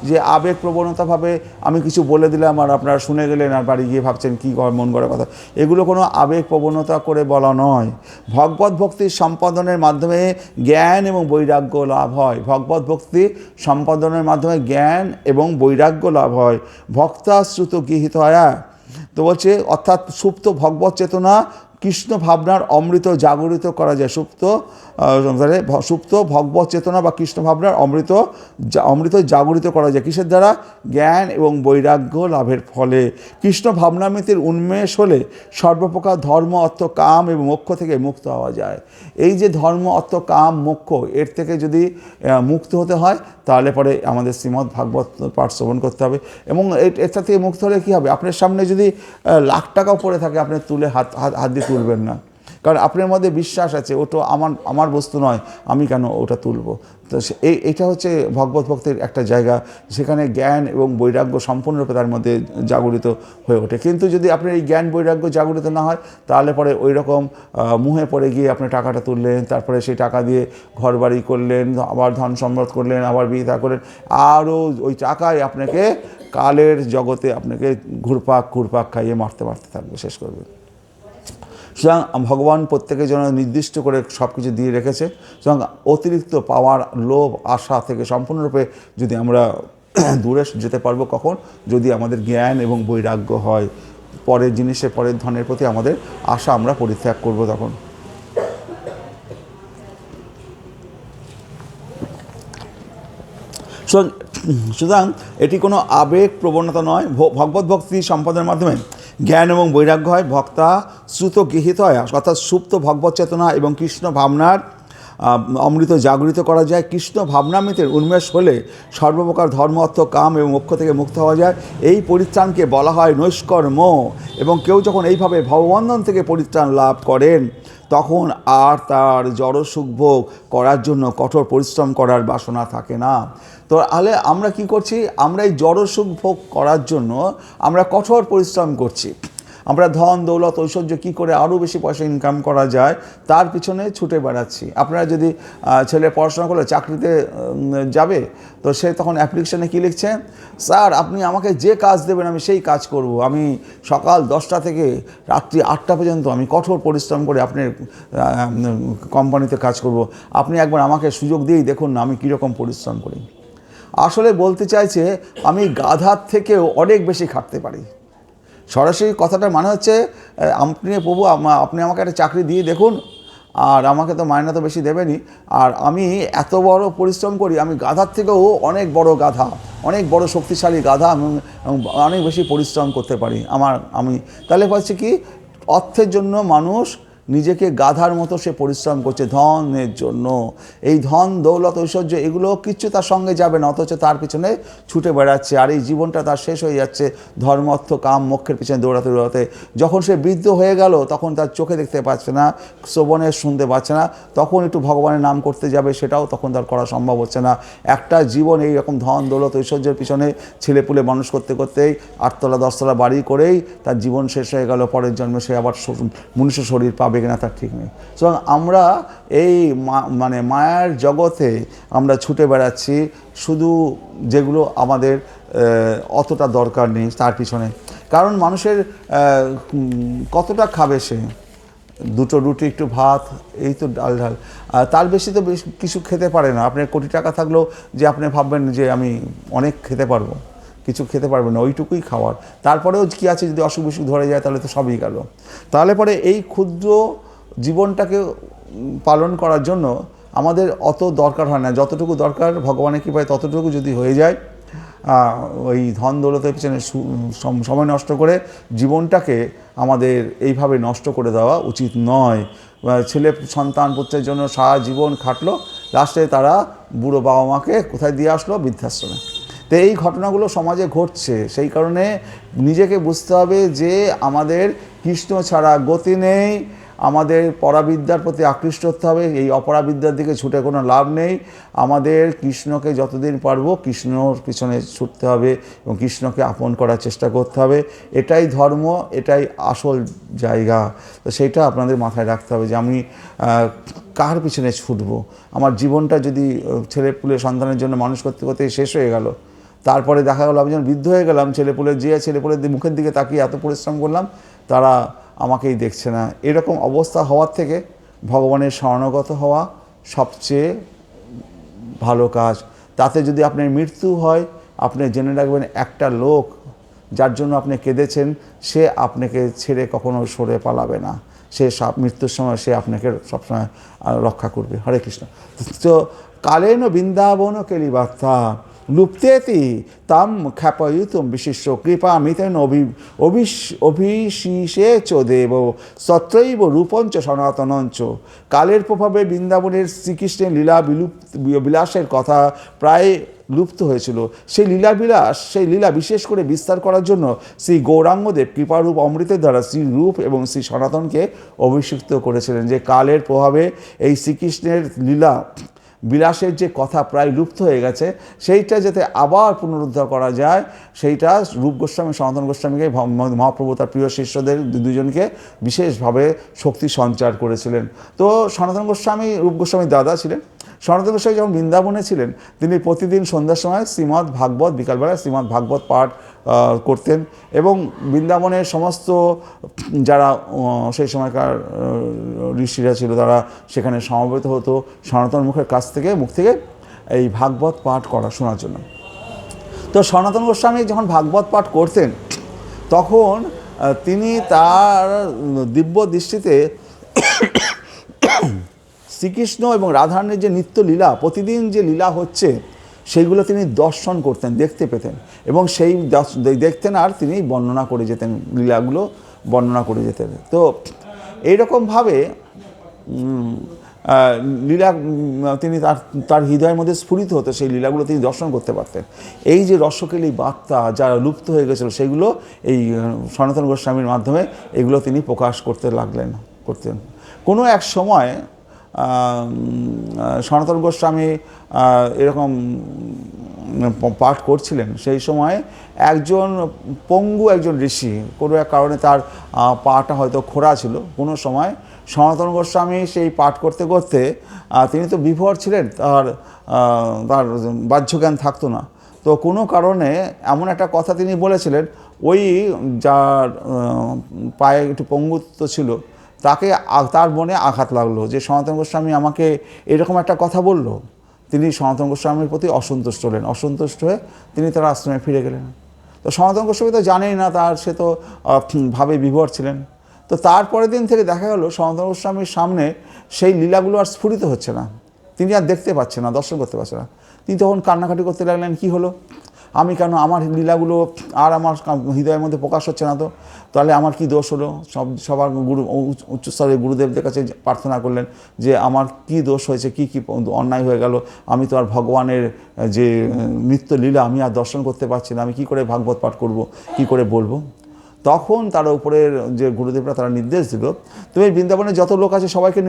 Speaker 1: যে আবেগ প্রবণতাভাবে আমি কিছু বলে দিলাম আর আপনারা শুনে গেলেন আর বাড়ি গিয়ে ভাবছেন কী মন করার কথা। এগুলো কোনো আবেগ প্রবণতা করে বলা নয়। ভগবত ভক্তির সম্পাদনের মাধ্যমে জ্ঞান এবং বৈরাগ্য লাভ হয়। ভগবত ভক্তি সম্পাদনের মাধ্যমে জ্ঞান এবং বৈরাগ্য লাভ হয়। ভক্তাশ্রুত গৃহীত হয়। তো বলছে অর্থাৎ সুপ্ত ভগবত চেতনা কৃষ্ণ ভাবনার অমৃত জাগরিত করা যায়। সুপ্ত ভগবত চেতনা বা কৃষ্ণ ভাবনার অমৃত জাগরিত করা যায় কিসের দ্বারা? জ্ঞান এবং বৈরাগ্য লাভের ফলে। কৃষ্ণ ভাবনামৃতির উন্মেষ হলে সর্বপ্রকার ধর্ম অর্থ কাম এবং মোক্ষ থেকে মুক্ত হওয়া যায়। এই যে ধর্ম অর্থ কাম মোক্ষ, এর থেকে যদি মুক্ত হতে হয় তাহলে পরে আমাদের শ্রীমদ্ ভাগবত পাঠ শ্রবণ করতে হবে। এবং এটা থেকে মুক্ত হলে কী হবে? আপনার সামনে যদি লাখ টাকাও পড়ে থাকে আপনি তুলে হাত দিয়ে তুলবেন না, কারণ আপনার মধ্যে বিশ্বাস আছে ওটা আমার বস্তু নয়, আমি কেন ওটা তুলব। তো এইটা হচ্ছে ভগবত ভক্তির একটা জায়গা, সেখানে জ্ঞান এবং বৈরাগ্য সম্পূর্ণরূপে তার মধ্যে জাগরিত হয়ে ওঠে। কিন্তু যদি আপনার এই জ্ঞান বৈরাগ্য জাগরিত না হয় তাহলে পরে ওই রকম মুহে পড়ে গিয়ে আপনি টাকাটা তুললেন, তারপরে সেই টাকা দিয়ে ঘর বাড়ি করলেন, আবার ধন সম্পদ করলেন, আবার বিয়ে থা করলেন, আরও ওই টাকায় আপনাকে কালের জগতে আপনাকে ঘুরপাক খাইয়ে মারতে থাকবে, শেষ করবে। সুতরাং ভগবান প্রত্যেকের জন্য নির্দিষ্ট করে সব কিছু দিয়ে রেখেছে। সুতরাং অতিরিক্ত পাওয়ার লোভ আশা থেকে সম্পূর্ণরূপে যদি আমরা দূরে যেতে পারবো কখন? যদি আমাদের জ্ঞান এবং বৈরাগ্য হয়। পরের জিনিসে পরের ধনের প্রতি আমাদের আশা আমরা পরিত্যাগ করব তখন। সুতরাং এটি কোনো আবেগ প্রবণতা নয়। ভগবত ভক্তি সম্পাদনের মাধ্যমে জ্ঞান এবং বৈরাগ্য হয়। ভক্তা শ্রুত গৃহীত হয়, অর্থাৎ সুপ্ত ভগবত চেতনা এবং কৃষ্ণ ভাবনার অমৃত জাগরিত করা যায়। কৃষ্ণ ভাবনামৃতের উন্মেষ হলে সর্বপ্রকার ধর্ম অর্থ কাম এবং মোক্ষ থেকে মুক্ত হওয়া যায়। এই পরিত্রাণকে বলা হয় নৈষ্কর্ম। এবং কেউ যখন এইভাবে ভববন্ধন থেকে পরিত্রাণ লাভ করেন তখন আর তার জড় সুখভোগ করার জন্য কঠোর পরিশ্রম করার বাসনা থাকে না। তো তাহলে আমরা কি করছি? আমরা এই জড় সুখ ভোগ করার জন্য আমরা কঠোর পরিশ্রম করছি। আমরা ধন দৌলত ঐশ্বর্য কী করে আরও বেশি পয়সা ইনকাম করা যায় তার পিছনে ছুটে বেড়াচ্ছি। আপনারা যদি ছেলে পড়াশোনা করলে চাকরিতে যাবে, তো সে তখন অ্যাপ্লিকেশনে কী লিখছে? স্যার আপনি আমাকে যে কাজ দেবেন আমি সেই কাজ করব। আমি সকাল 10টা থেকে রাত্রি 8টা পর্যন্ত আমি কঠোর পরিশ্রম করে আপনার কোম্পানিতে কাজ করব। আপনি একবার আমাকে সুযোগ দিয়েই দেখুন না আমি কীরকম পরিশ্রম করি। আসলে বলতে চাইছে আমি গাধার থেকেও অনেক বেশি খাটতে পারি। সরাসরি কথাটা মানে হচ্ছে আপনি প্রভু আপনি আমাকে একটা চাকরি দিয়ে দেখুন, আর আমাকে তো মাইনে তো বেশি দেবেনি, আর আমি এত বড় পরিশ্রম করি, আমি গাধার থেকেও অনেক বড় গাধা, অনেক বড় শক্তিশালী গাধা, এবং অনেক বেশি পরিশ্রম করতে পারি। আমি তাহলে হচ্ছে কি, অর্থের জন্য মানুষ নিজেকে গাধার মতো সে পরিশ্রম করছে ধনের জন্য। এই ধন দৌলত ঐশ্বর্য এগুলো কিচ্ছু তার সঙ্গে যাবে না, অথচ তার পিছনে ছুটে বেড়াচ্ছে। আর এই জীবনটা তার শেষ হয়ে যাচ্ছে ধর্ম অর্থ কাম মোক্ষের পিছনে দৌড়াতে। যখন সে বৃদ্ধ হয়ে গেল তখন তার চোখে দেখতে পাচ্ছে না, শ্রবণে শুনতে পাচ্ছে না, তখন একটু ভগবানের নাম করতে যাবে, সেটাও তখন তার করা সম্ভব হচ্ছে না। একটা জীবন এই রকম ধন দৌলত ঐশ্বর্যের পিছনে ছেলেপুলে মানুষ করতেই 8তলা 10তলা বাড়ি করেই তার জীবন শেষ হয়ে গেল। পরের জন্মে সে আবার মনুষ্য শরীর পাবে কিনা তার ঠিক নেই। সুতরাং আমরা এই মায়ার জগতে আমরা ছুটে বেড়াচ্ছি শুধু যেগুলো আমাদের অতটা দরকার নেই তার পিছনে। কারণ মানুষের কতটা খাবে সে, দুটো রুটি একটু ভাত, এই তো ডাল ঢাল, তার বেশি তো কিছু খেতে পারে না। আপনার কোটি টাকা থাকলেও যে আপনি ভাববেন যে আমি অনেক খেতে পারবো, কিছু খেতে পারবেন না, ওইটুকুই খাওয়ার। তারপরেও কী আছে, যদি অসুখ বিসুখ ধরে যায় তাহলে তো সবই গেল। তাহলে পরে এই ক্ষুদ্র জীবনটাকে পালন করার জন্য আমাদের অত দরকার হয় না, যতটুকু দরকার ভগবানের কৃপায় ততটুকু যদি হয়ে যায়, ওই ধন দৌলতের পিছনে সময় নষ্ট করে জীবনটাকে আমাদের এইভাবে নষ্ট করে দেওয়া উচিত নয়। ছেলে সন্তান পুত্রের জন্য সারা জীবন খাটলো, লাস্টে তারা বুড়ো বাবা মাকে কোথায় দিয়ে আসলো? বৃদ্ধাশ্রমে। তো এই ঘটনাগুলো সমাজে ঘটছে, সেই কারণে নিজেকে বুঝতে হবে যে আমাদের কৃষ্ণ ছাড়া গতি নেই, আমাদের পরাবিদ্যার প্রতি আকৃষ্ট হতে হবে, এই অপরাবিদ্যার দিকে ছুটে কোনো লাভ নেই। আমাদের কৃষ্ণকে যতদিন পারবো কৃষ্ণর পিছনে ছুটতে হবে এবং কৃষ্ণকে আপন করার চেষ্টা করতে হবে। এটাই ধর্ম, এটাই আসল জায়গা। তো সেইটা আপনাদের মাথায় রাখতে হবে যে আমি কার পিছনে ছুটবো। আমার জীবনটা যদি ছেলেপুলে সন্তানের জন্য মানুষ করতে করতে শেষ হয়ে গেল, তারপরে দেখা গেলো আমি যখন বৃদ্ধ হয়ে গেলাম, ছেলেপুলের মুখের দিকে তাকিয়ে এত পরিশ্রম করলাম, তারা আমাকেই দেখছে না, এরকম অবস্থা হওয়ার থেকে ভগবানের শরণাগত হওয়া সবচেয়ে ভালো কাজ। তাতে যদি আপনার মৃত্যু হয়, আপনি জেনে রাখবেন একটা লোক যার জন্য আপনি কেঁদেছেন সে আপনাকে ছেড়ে কখনো সরে পালাবে না, সে মৃত্যুর সময় সে আপনাকে সবসময় রক্ষা করবে। হরে কৃষ্ণ। তো কালেন বৃন্দাবন কেলিবার্তা লুপ্তেতি তাম খ্যাপয়িতুম বিশিষ্ট কৃপা মিতেন অভিশিষে চ দেব সত্রৈব রূপঞ্চ সনাতনঞ্চ। কালের প্রভাবে বৃন্দাবনের শ্রীকৃষ্ণের বিলাসের কথা প্রায় লুপ্ত হয়েছিল। সেই লীলা বিশেষ করে বিস্তার করার জন্য শ্রী গৌরাঙ্গদেব কৃপারূপ অমৃতের দ্বারা শ্রী রূপ এবং শ্রী সনাতনকে অভিষিক্ত করেছিলেন। যে কালের প্রভাবে এই শ্রীকৃষ্ণের লীলা বিলাসের যে কথা প্রায় লুপ্ত হয়ে গেছে, সেইটা যাতে আবার পুনরুদ্ধার করা যায়, সেইটা রূপ গোস্বামী সনাতন গোস্বামীকে মহাপ্রভু তার প্রিয় শিষ্যদের দুজনকে বিশেষভাবে শক্তি সঞ্চার করেছিলেন। তো সনাতন গোস্বামী রূপ গোস্বামীর দাদা ছিলেন। সনাতন গোস্বামী যখন বৃন্দাবনে ছিলেন, তিনি প্রতিদিন সন্ধ্যার সময় শ্রীমদ্ ভাগবত, বিকালবেলায় শ্রীমদ্ ভাগবত পাঠ করতেন এবং বৃন্দাবনের সমস্ত যারা সেই সময়কার ঋষিরা ছিল তারা সেখানে সমবেত হতো সনাতন মুখ থেকে এই ভাগবত পাঠ শোনার জন্য। তো সনাতন গোস্বামী যখন ভাগবত পাঠ করতেন, তখন তিনি তার দিব্য দৃষ্টিতে শ্রীকৃষ্ণ এবং রাধারানীর যে নিত্য লীলা, প্রতিদিন যে লীলা হচ্ছে, সেইগুলো তিনি দর্শন করতেন, দেখতে পেতেন এবং সেই দেখতেন আর তিনি বর্ণনা করে যেতেন, লীলাগুলো বর্ণনা করে যেতেন। তো এইরকমভাবে লীলা তিনি তার হৃদয়ের মধ্যে স্ফুরিত হতো, সেই লীলাগুলো তিনি দর্শন করতে পারতেন। এই যে রসকেলি বার্তা যা লুপ্ত হয়ে গেছিলো, সেইগুলো এই সনাতন গোস্বামীর মাধ্যমে এগুলো তিনি প্রকাশ করতেন। কোনো এক সময় সনাতন গোস্বামী এরকম পাঠ করছিলেন, সেই সময় পঙ্গু একজন ঋষি, কোনো এক কারণে তার পাটা হয়তো খোঁড়া ছিল, কোনো সময় সনাতন গোস্বামী সেই পাঠ করতে করতে, তিনি তো বিভোর ছিলেন, তার বাহ্যজ্ঞান থাকতো না, তো কোনো কারণে এমন একটা কথা তিনি বলেছিলেন, ওই যার পায়ে একটু পঙ্গুত্ব ছিল তার মনে আঘাত লাগলো যে সনাতন গোস্বামী আমাকে এরকম একটা কথা বলল। তিনি সনাতন গোস্বামীর প্রতি অসন্তুষ্ট হয়ে তিনি তার আশ্রমে ফিরে গেলেন। তো সনাতন গোস্বামী তো জানেই না, সে তো ভাবে বিভোর ছিলেন। তো তারপরের দিন থেকে দেখা গেল সনাতন গোস্বামীর সামনে সেই লীলাগুলো আর স্ফুরিত হচ্ছে না, তিনি আর দেখতে পাচ্ছেন না, দর্শন করতে পারছেন না। তিনি তখন কান্নাকাটি করতে লাগলেন, কি হলো, আমি কেন, আমার লীলাগুলো আর আমার হৃদয়ের মধ্যে প্রকাশ হচ্ছে না, তো তাহলে আমার কি দোষ হলো? সবার উচ্চস্তরের গুরুদেবদের কাছে প্রার্থনা করলেন যে আমার কি দোষ হয়েছে, কি অন্যায় হয়ে গেল, আমি তো আর ভগবানের যে নিত্য লীলা আমি আর দর্শন করতে পারছি না, আমি কি করে ভাগবত পাঠ করব, কি করে বলবো? তখন তারা উপরের যে গুরুদেবরা তারা নির্দেশ দিল, তুমি বৃন্দাবনে যত লোক আছে সবাইকে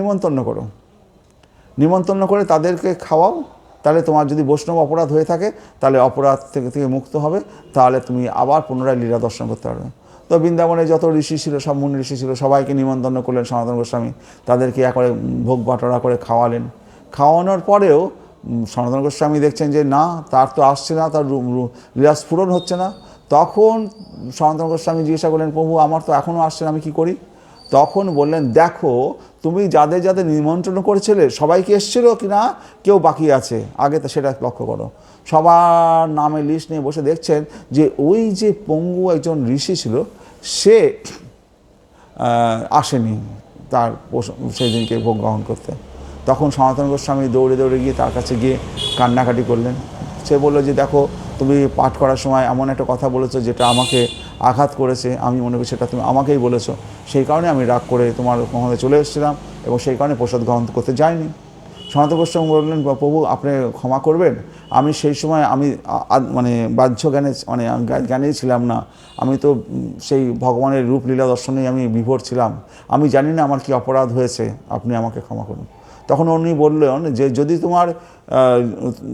Speaker 1: নিমন্ত্রণ করে তাদেরকে খাওয়াও, তাহলে তোমার যদি বৈষ্ণব অপরাধ হয়ে থাকে তাহলে অপরাধ থেকে মুক্ত হবে, তাহলে তুমি আবার পুনরায় লীলা দর্শন করতে পারবে। তো বৃন্দাবনে যত ঋষি ছিল, সব মুনি ঋষি ছিল, সবাইকে নিমন্ত্রণ করলেন সনাতন গোস্বামী, তাদেরকে করে ভোগ বাটরা করে খাওয়ালেন। খাওয়ানোর পরেও সনাতন গোস্বামী দেখছেন যে না, তার তো আসছে না, তার লীলা স্ফুরণ হচ্ছে না। তখন সনাতন গোস্বামী জিজ্ঞাসা করলেন, প্রভু আমার তো এখনও আসছেন, আমি কি করি? তখন বললেন, দেখো তুমি যাদের যাদের নিমন্ত্রণ করেছিলে সবাই কি এসেছিল কি না, কেউ বাকি আছে আগে, তো সেটা লক্ষ্য করো। সবার নামে লিস্ট নিয়ে বসে দেখছেন যে ওই যে পঙ্গু একজন ঋষি ছিল, সে আসেনি তার সেই দিনকে ভোগ গ্রহণ করতে। তখন সনাতন গোস্বামী দৌড়ে দৌড়ে গিয়ে তার কাছে গিয়ে কান্নাকাটি করলেন। সে বললো যে দেখো তুমি পাঠ করার সময় এমন একটা কথা বলেছো যেটা আমাকে আঘাত করেছে, আমি মনে করি সেটা তুমি আমাকেই বলেছো, সেই কারণে আমি রাগ করে তোমার মহলে চলে এসেছিলাম এবং সেই কারণে প্রসাদ গ্রহণ করতে যাইনি। সনাতন গোস্বামী বললেন, প্রভু আপনি ক্ষমা করবেন, আমি সেই সময় আমি মানে বাহ্য জ্ঞানে মানে জ্ঞানেই ছিলাম না, আমি তো সেই ভগবানের রূপ লীলা দর্শনেই আমি বিভোর ছিলাম, আমি জানি না আমার কি অপরাধ হয়েছে, আপনি আমাকে ক্ষমা করুন। তখন উনি বললেন যে যদি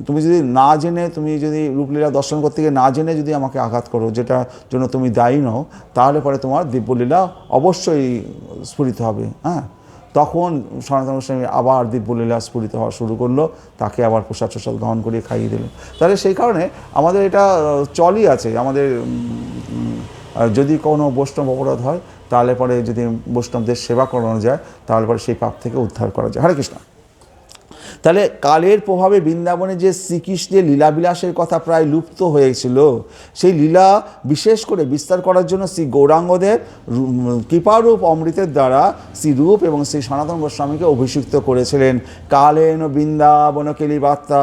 Speaker 1: তুমি যদি না জেনে, তুমি যদি রূপলীলা দর্শন করতে গিয়ে না জেনে যদি আমাকে আঘাত করো, যেটা জন্য তুমি দায়ী নও, তাহলে পরে তোমার দিব্যলীলা অবশ্যই স্ফুরিত হবে। হ্যাঁ, তখন সনাতন গোস্বামী আবার দিব্যলীলা স্ফুরিত হওয়া শুরু করলো, তাকে আবার প্রসাদ গ্রহণ করিয়ে খাইয়ে দিল। তাহলে সেই কারণে আমাদের এটা চলই আছে, আমাদের যদি কোনো বৈষ্ণব অপরাধ হয় তাহলে পরে যদি বৈষ্ণবদের সেবা করানো যায় তাহলে পরে সেই পাপ থেকে উদ্ধার করা যায়। হরে কৃষ্ণ। তাহলে কালের প্রভাবে বৃন্দাবনে যে শ্রীকৃষ্ণের লীলাবিলাসের কথা প্রায় লুপ্ত হয়েছিল, সেই লীলা বিশেষ করে বিস্তার করার জন্য শ্রী গৌরাঙ্গদেব কৃপারূপ অমৃতের দ্বারা শ্রী রূপ এবং শ্রী সনাতন গোস্বামীকে অভিষিক্ত করেছিলেন। কালেন বৃন্দাবন কেলিবার্তা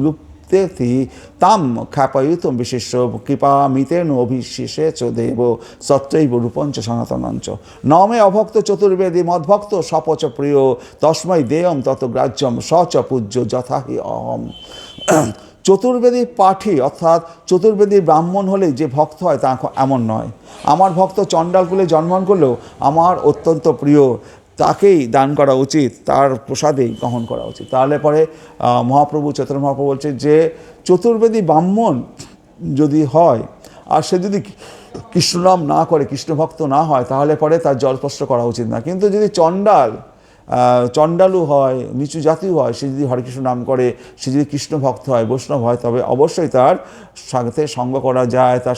Speaker 1: লুপ্তেতি তাম খ্যাপয়ুতম বিশেষ্য কৃপা মিতেন অভিশেষে চ দেব সত্যৈব রূপঞ্চ সনাতনঞ্চ নমে অভক্ত চতুর্বেদী মদ্ভক্ত সপচ প্রিয় তস্মৈ দেয়ম তত গ্রাহ্যম সচ পূজ্য যথাহি অহম। চতুর্বেদী পাঠী অর্থাৎ চতুর্বেদীর ব্রাহ্মণ হলে যে ভক্ত হয় তা এমন নয়। আমার ভক্ত চণ্ডালকুলে জন্মগ্রহণ করলেও আমার অত্যন্ত প্রিয়, তাকেই দান করা উচিত, তার প্রসাদেই গ্রহণ করা উচিত। তাহলে পরে মহাপ্রভু চৈতন্য মহাপ্রভু বলছে যে চতুর্বেদী ব্রাহ্মণ যদি হয় আর সে যদি কৃষ্ণনাম না করে, কৃষ্ণভক্ত না হয়, তাহলে পরে তার জলস্পর্শ করা উচিত না। কিন্তু যদি চণ্ডালু হয়, নিচু জাতীয় হয়, সে যদি হরে কৃষ্ণ নাম করে, সে যদি কৃষ্ণ ভক্ত হয়, বৈষ্ণব হয়, তবে অবশ্যই তার সাথে সঙ্গ করা যায়, তার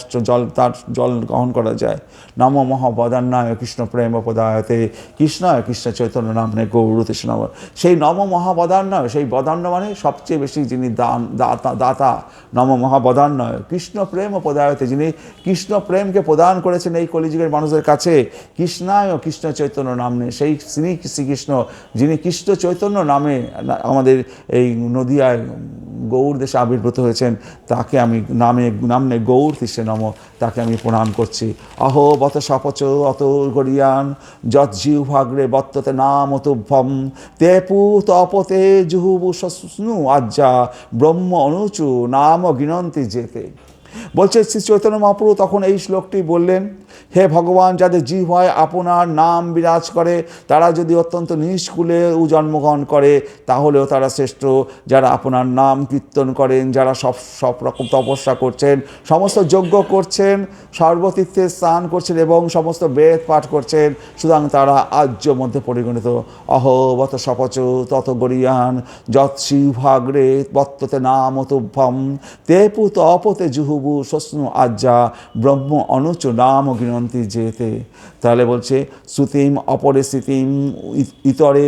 Speaker 1: জল গ্রহণ করা যায়। নমো মহাবদান্যায় কৃষ্ণ প্রেম পদায়তে কৃষ্ণায় কৃষ্ণ চৈতন্য নামনে গৌরতৃষ্ণ। সেই নম মহাবদান্যায়, সেই বদান্য মানে সবচেয়ে বেশি যিনি দাতা, নম মহাবদান্যায় কৃষ্ণ প্রেম পদায়তে, যিনি কৃষ্ণ প্রেমকে প্রদান করেছেন এই কলিযুগের মানুষের কাছে, কৃষ্ণায় কৃষ্ণ চৈতন্য নামনে, সেই শ্রীকৃষ্ণ যিনি কৃষ্ণ চৈতন্য নামে আমাদের এই নদিয়ায় গৌর দেশে আবির্ভূত হয়েছেন, তাকে আমি নামে গৌর তিষ্ঠে নম, তাকে আমি প্রণাম করছি। অহো বত সপচ অত গরিয়ান যৎ জিউ ভাগ্রে বত্ততে নাম তুভ্যম তেপু তপতে জুহুবু স্নু আজ্জা ব্রহ্ম অনুচু নাম গিনন্তি যেতে। বলছে শ্রী চৈতন্য মহাপ্রভু তখন এই শ্লোকটি বললেন, হে ভগবান, যাদের জিহ্বায় আপনার নাম বিরাজ করে তারা যদি অত্যন্ত নিষ্কুলে জন্মগ্রহণ করে তাহলেও তারা শ্রেষ্ঠ। যারা আপনার নাম কীর্তন করেন, যারা সব রকম তপস্যা করছেন, সমস্ত যজ্ঞ করছেন, সর্বতীর্থে স্নান করছেন এবং সমস্ত বেদ পাঠ করছেন, সুতরাং তারা আজ্য মধ্যে পরিগণিত। অহবত সপচ তত গরিয়ান যৎ শিভাগ্রে বত্ততে নাম তুভ্যম তেপু তপতে জুহুবু শস্নু আজ্জা ব্রহ্ম অনুচ নাম গিনন্তি যেতে। তাহলে বলছে শ্রুতিম অপরে স্মৃতিম ইতরে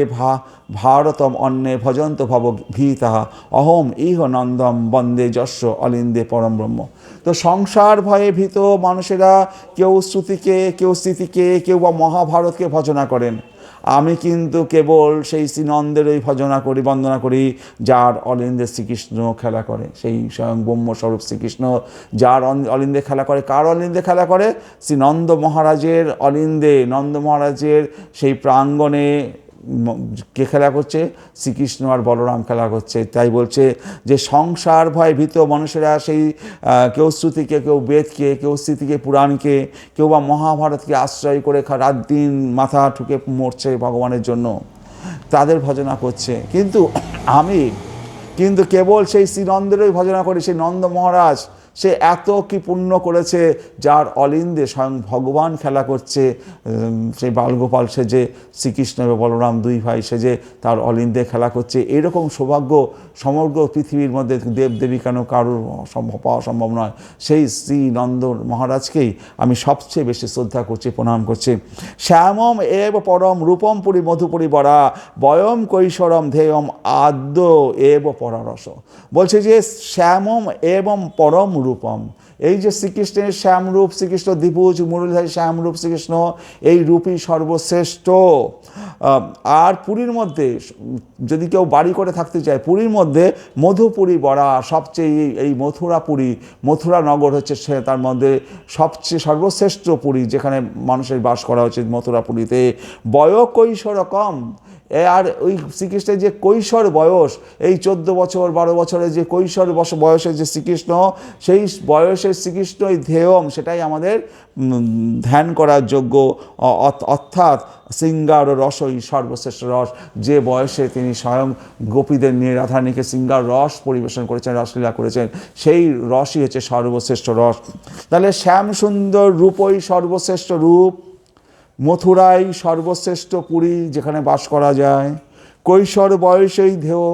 Speaker 1: ভারতম অন্যে ভজন্ত ভব ভীতা অহম ইহ নন্দম বন্দে যস্য অলিন্দে পরম ব্রহ্ম। তো সংসার ভয়ে ভীত মানুষেরা কেউ শ্রুতিকে, কেউ স্মৃতিকে, কেউ বা মহাভারতকে ভজনা করেন। আমি কিন্তু কেবল সেই শ্রীনন্দেরই বন্দনা করি যার অলিন্দে শ্রীকৃষ্ণ খেলা করে, সেই স্বয়ং ব্রহ্মস্বরূপ শ্রীকৃষ্ণ যার অলিন্দে খেলা করে। কার অলিন্দে খেলা করে? শ্রী নন্দ মহারাজের অলিন্দে, নন্দ মহারাজের সেই প্রাঙ্গণে কে খেলা করছে? শ্রীকৃষ্ণ আর বলরাম খেলা করছে। তাই বলছে যে সংসার ভয় ভীত মানুষেরা সেই কেউ শ্রুতিকে, কেউ বেদকে, কেউ স্মৃতিকে, পুরাণকে, কেউ বা মহাভারতকে আশ্রয় করে রাত দিন মাথা ঠুকে মরছে ভগবানের জন্য, তাদের ভজনা করছে। কিন্তু আমি কেবল সেই শ্রীনন্দেরই ভজনা করি, সেই নন্দ মহারাজ সে এত কি পুণ্য করেছে, যার অলিন্দে স্বয়ং ভগবান খেলা করছে, সেই বালগোপাল সেজে, শ্রীকৃষ্ণ এবং বলরাম দুই ভাই সেজে তার অলিন্দে খেলা করছে। এরকম সৌভাগ্য সমগ্র পৃথিবীর মধ্যে দেবদেবী কেন কারোর পাওয়া সম্ভব নয়। সেই শ্রী নন্দ মহারাজকেই আমি সবচেয়ে বেশি শ্রদ্ধা করছি, প্রণাম করছি। শ্যামম এব পরম রূপম পুরী মধুপুরী বরা বয়ম কৈশোরম ধেয়ম আদ্য এব পরারস। বলছে যে শ্যামম এবং পরম রূপম, এই যে শ্রীকৃষ্ণের শ্যামরূপ, শ্রীকৃষ্ণ দ্বিভুজ মুরলীধারী শ্যামরূপ শ্রীকৃষ্ণ, এই রূপই সর্বশ্রেষ্ঠ। আর পুরীর মধ্যে যদি কেউ বাড়ি করে থাকতে চায়, পুরীর মধ্যে মধুপুরী বরা, সবচেয়ে এই মথুরাপুরী, মথুরা নগর হচ্ছে সে তার মধ্যে সবচেয়ে সর্বশ্রেষ্ঠ পুরী, যেখানে মানুষের বাস করা উচিত মথুরাপুরীতে। কৈশোর কম, আর ওই শ্রীকৃষ্ণের যে কৈশোর বয়স, এই 14 বছর 12 বছরের যে কৈশোর বয়সের যে শ্রীকৃষ্ণ, সেই বয়সের শ্রীকৃষ্ণই ধেয়ম, সেটাই আমাদের ধ্যান করার যোগ্য। অর্থাৎ শৃঙ্গার রসই সর্বশ্রেষ্ঠ রস, যে বয়সে তিনি স্বয়ং গোপীদের নিয়ে রাধারানীকে শৃঙ্গার রস পরিবেশন করেছেন, রসলীলা করেছেন, সেই রসই হচ্ছে সর্বশ্রেষ্ঠ রস। তাহলে শ্যাম সুন্দর রূপই সর্বশ্রেষ্ঠ রূপ, মথুরাই সর্বশ্রেষ্ঠ পুরী যেখানে বাস করা যায়। কৈশোর বয়সেই ধেয়,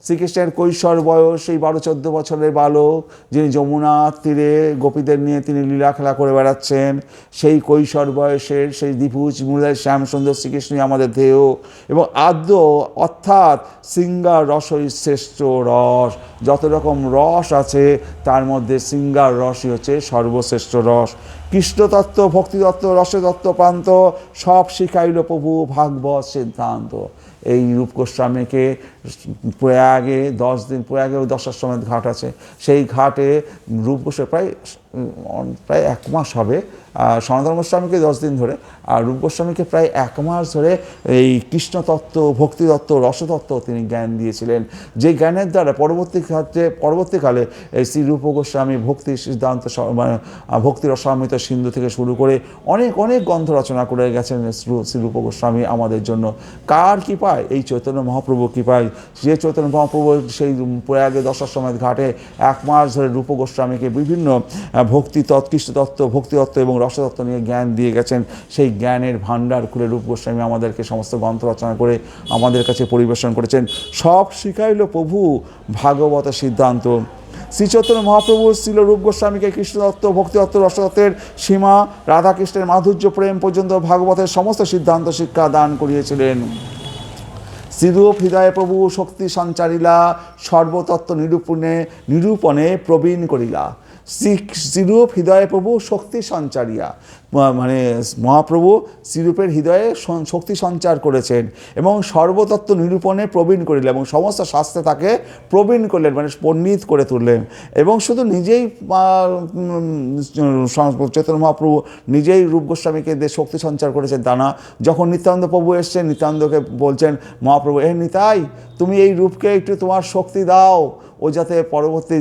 Speaker 1: শ্রীকৃষ্ণের কৈশোর বয়স এই 12-14 বছরের বালক, যিনি যমুনার তীরে গোপীদের নিয়ে তিনি লীলা খেলা করে বেড়াচ্ছেন, সেই কৈশোর বয়সের সেই দ্বিভুজ মুরলীধারী শ্যামসুন্দর শ্রীকৃষ্ণই আমাদের ধেয়। এবং আদ্য অর্থাৎ শৃঙ্গার রসই শ্রেষ্ঠ রস, যত রকম রস আছে তার মধ্যে শৃঙ্গার রসই হচ্ছে সর্বশ্রেষ্ঠ রস। কৃষ্ণতত্ত্ব, ভক্তিতত্ত্ব, রসতত্ত্ব প্রান্ত সব শিখাইল প্রভু ভাগবত সিদ্ধান্ত। এই রূপ গোস্বামীকে প্রয়াগে 10 দিন, প্রয়াগেও দশাশ্বমেধ ঘাট আছে, সেই ঘাটে রূপ গোস্বামী প্রায় 1 মাস হবে, সনাতন গোস্বামীকে 10 দিন ধরে, আর রূপ গোস্বামীকে প্রায় 1 মাস ধরে এই কৃষ্ণতত্ত্ব, ভক্তিতত্ত্ব, রসতত্ত্ব তিনি জ্ঞান দিয়েছিলেন, যে জ্ঞানের দ্বারা পরবর্তীকালে এই শ্রী রূপ গোস্বামী ভক্তি সিদ্ধান্ত, মানে ভক্তি রসামৃত সিন্ধু থেকে শুরু করে অনেক গ্রন্থ রচনা করে গেছেন শ্রী রূপ গোস্বামী আমাদের জন্য। কার কৃপায়? এই চৈতন্য মহাপ্রভু কৃপায়। যে চৈতন্য মহাপ্রভু সেই প্রয়াগে দশাশ্বমেধ ঘাটে 1 মাস ধরে রূপ গোস্বামীকে বিভিন্ন ভক্তিতত্ত্ব, কৃষ্ণতত্ত্ব, ভক্তিতত্ত্ব এবং রসতত্ত্ব নিয়ে জ্ঞান দিয়ে গেছেন। সেই জ্ঞানের ভাণ্ডার খুলে রূপ গোস্বামী আমাদেরকে সমস্ত গ্রন্থ রচনা করে আমাদের কাছে পরিবেশন করেছেন। সব শিখাইল প্রভু ভাগবত সিদ্ধান্ত। শ্রী চৈতন্য মহাপ্রভু ছিল রূপ গোস্বামীকে কৃষ্ণতত্ত্ব, ভক্তিতত্ত্ব, রসতত্ত্বের সীমা, রাধাকৃষ্ণের মাধুর্য প্রেম পর্যন্ত ভাগবতের সমস্ত সিদ্ধান্ত শিক্ষা দান করিয়েছিলেন। শ্রীরূপ হৃদয়ে প্রভু শক্তি সঞ্চারিলা, সর্বতত্ত্ব নিরূপণে প্রবীণ করিলা। শ্রীরূপ হৃদয়ে প্রভু শক্তি সঞ্চারিয়া, মানে মহাপ্রভু শ্রীরূপের হৃদয়ে শক্তি সঞ্চার করেছেন এবং সর্বতত্ত্ব নিরূপণে প্রবীণ করিলেন, এবং সমস্ত শাস্ত্রে তাকে প্রবীণ করলেন, মানে পণ্ডিত করে তুললেন। এবং শুধু নিজেই চৈতন্য মহাপ্রভু নিজেই রূপ গোস্বামীকে শক্তি সঞ্চার করেছেন তা না, যখন নিত্যানন্দ প্রভু এসছেন, নিত্যানন্দকে বলছেন মহাপ্রভু, নিতাই তুমি এই রূপকে একটু তোমার শক্তি দাও, ও যাতে পরবর্তী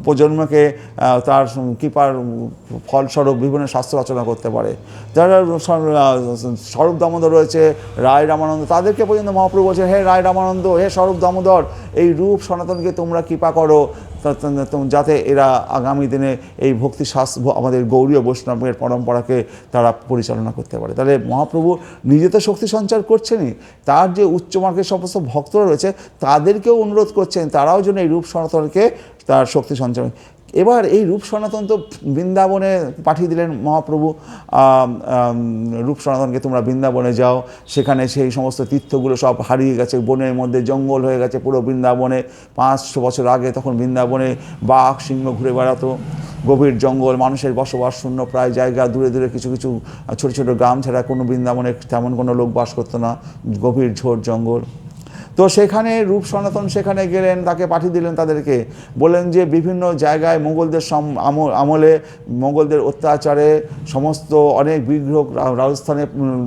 Speaker 1: প্রজন্মকে তার কৃপার ফলস্বরূপ বিভিন্ন শাস্ত্র রচনা করতে পারে। যারা স্বরূপ দামোদর রয়েছে, রায় রামানন্দ, তাদেরকে পর্যন্ত মহাপ্রভু বলছেন, হে রায় রামানন্দ, হে স্বরূপ দামোদর, এই রূপ সনাতনকে তোমরা কৃপা করো, যাতে এরা আগামী দিনে এই ভক্তি শাস্ত্র আমাদের গৌড়ীয় বৈষ্ণবের পরম্পরাকে তারা পরিচালনা করতে পারে। তাহলে মহাপ্রভু নিজে তো শক্তি সঞ্চার করছেনই, তার যে উচ্চমার্গের সমস্ত ভক্তরা রয়েছে তাদেরকেও অনুরোধ করছেন তারাও যেন এই রূপ সনাতনকে তার শক্তি সঞ্চার। এবার এই রূপ সনাতন তো বৃন্দাবনে পাঠিয়ে দিলেন মহাপ্রভু, রূপ সনাতনকে তোমরা বৃন্দাবনে যাও, সেখানে সেই সমস্ত তীর্থগুলো সব হারিয়ে গেছে, বনের মধ্যে জঙ্গল হয়ে গেছে পুরো বৃন্দাবনে। 500 বছর আগে তখন বৃন্দাবনে বাঘ সিংহ ঘুরে বেড়াতো, গভীর জঙ্গল, মানুষের বসবাস শূন্য প্রায় জায়গা, দূরে দূরে কিছু ছোট ছোট গ্রাম ছাড়া কোনো বৃন্দাবনে তেমন কোনো লোক বাস করতো না, গভীর ঝোড় জঙ্গল। তো সেখানে রূপ সনাতন সেখানে গেলেন, তাকে পাঠিয়ে দিলেন, তাদেরকে বললেন যে বিভিন্ন জায়গায় মোগলদের আমলে মোগলদের অত্যাচারে সমস্ত অনেক বিগ্রহ রাজস্থানে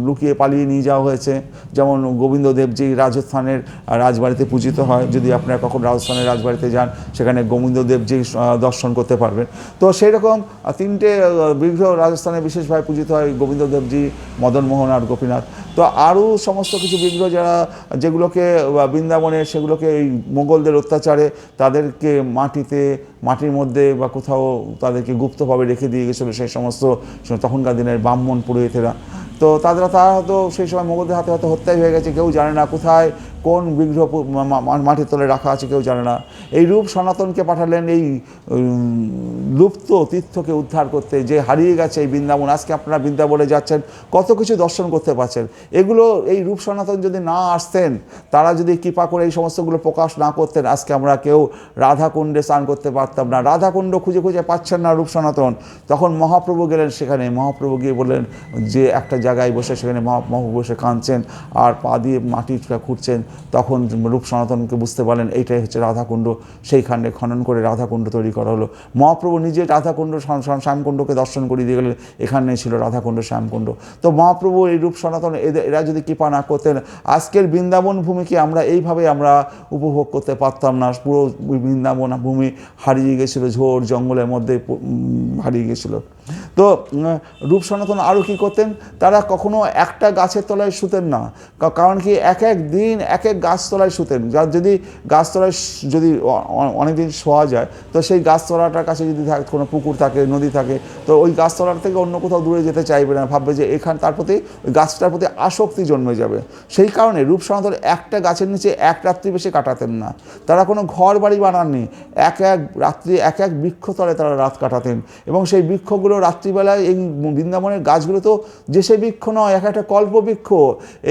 Speaker 1: লুকিয়ে পালিয়ে নিয়ে যাওয়া হয়েছে। যেমন গোবিন্দদেবজি রাজস্থানের রাজবাড়িতে পূজিত হয়, যদি আপনারা কখন রাজস্থানের রাজবাড়িতে যান সেখানে গোবিন্দদেবজি দর্শন করতে পারবেন। তো সেই রকম 3টে বিগ্রহ রাজস্থানে বিশেষভাবে পূজিত হয়, গোবিন্দদেবজি, মদনমোহন আর গোপীনাথ। তো আরও সমস্ত কিছু বিগ্রহ যেগুলোকে বা বৃন্দাবনে সেগুলোকে এই মোগলদের অত্যাচারে তাদেরকে মাটির মধ্যে বা কোথাও তাদেরকে গুপ্তভাবে রেখে দিয়ে গেছিলো সেই সমস্ত তখনকার দিনের ব্রাহ্মণ পুরোহিতেরা। তো তারা হয়তো সেই সময় মোগলদের হাতে হয়তো হত্যাই হয়ে গেছে, কেউ জানে না কোথায় কোন বিগ্রহ মাটির তলে রাখা আছে কেউ জানে না। এই রূপ সনাতনকে পাঠালেন এই লুপ্ত তীর্থকে উদ্ধার করতে, যে হারিয়ে গেছে এই বৃন্দাবন। আজকে আপনারা বৃন্দাবনে যাচ্ছেন, কত কিছু দর্শন করতে পারছেন। এগুলো এই রূপ সনাতন যদি না আসতেন, তারা যদি কৃপা করে এই সমস্তগুলো প্রকাশ না করতেন, আজকে আমরা কেউ রাধাকুণ্ডে স্নান করতে পারতাম না। রাধাকুণ্ড খুঁজে খুঁজে পাচ্ছেন না রূপ সনাতন। তখন মহাপ্রভু গেলেন সেখানে, মহাপ্রভু গিয়ে বললেন যে একটা জায়গায় বসে সেখানে মহাপ্রভু বসে কাঁদছেন আর পা দিয়ে মাটিটা খুঁড়ছেন। তখন রূপ সনাতনকে বুঝতে পারলেন এইটাই হচ্ছে রাধাকুণ্ড। সেইখানে খনন করে রাধাকুণ্ড তৈরি করা হলো। মহাপ্রভু নিজে রাধাকুণ্ড শ্যামকুণ্ডকে দর্শন করিয়ে দিয়ে গেলেন, এখানে ছিল রাধাকুণ্ড শ্যামকুণ্ড। তো মহাপ্রভু এই রূপ সনাতন এরা যদি কৃপা না করতেন, আজকের বৃন্দাবন ভূমিকে আমরা এইভাবে আমরা উপভোগ করতে পারতাম না। পুরো বৃন্দাবন ভূমি হারিয়ে গেছিলো, ঝোড় জঙ্গলের মধ্যে হারিয়ে গেছিলো। তো রূপ সনাতন আরও কী করতেন, তারা কখনো একটা গাছের তলায় শুতেন না। কারণ কি, এক এক দিন এক এক গাছতলায় শুতেন। যার যদি গাছতলায় যদি অনেকদিন শোয়া যায়, তো সেই গাছতলাটার কাছে যদি কোনো পুকুর থাকে, নদী থাকে, তো ওই গাছতলার থেকে অন্য কোথাও দূরে যেতে চাইবে না, ভাববে যে তার প্রতি ওই গাছটার প্রতি আসক্তি জন্মে যাবে। সেই কারণে রূপ সনাতন একটা গাছের নিচে এক রাত্রি বেশি কাটাতেন না। তারা কোনো ঘর বাড়ি বানাননি, এক এক রাত্রি এক এক বৃক্ষতলে তারা রাত কাটাতেন। এবং সেই বৃক্ষগুলো রাত্রিবেলায় এই বৃন্দাবনের গাছগুলো তো যে সে বৃক্ষ নয়, এক একটা কল্পবৃক্ষ।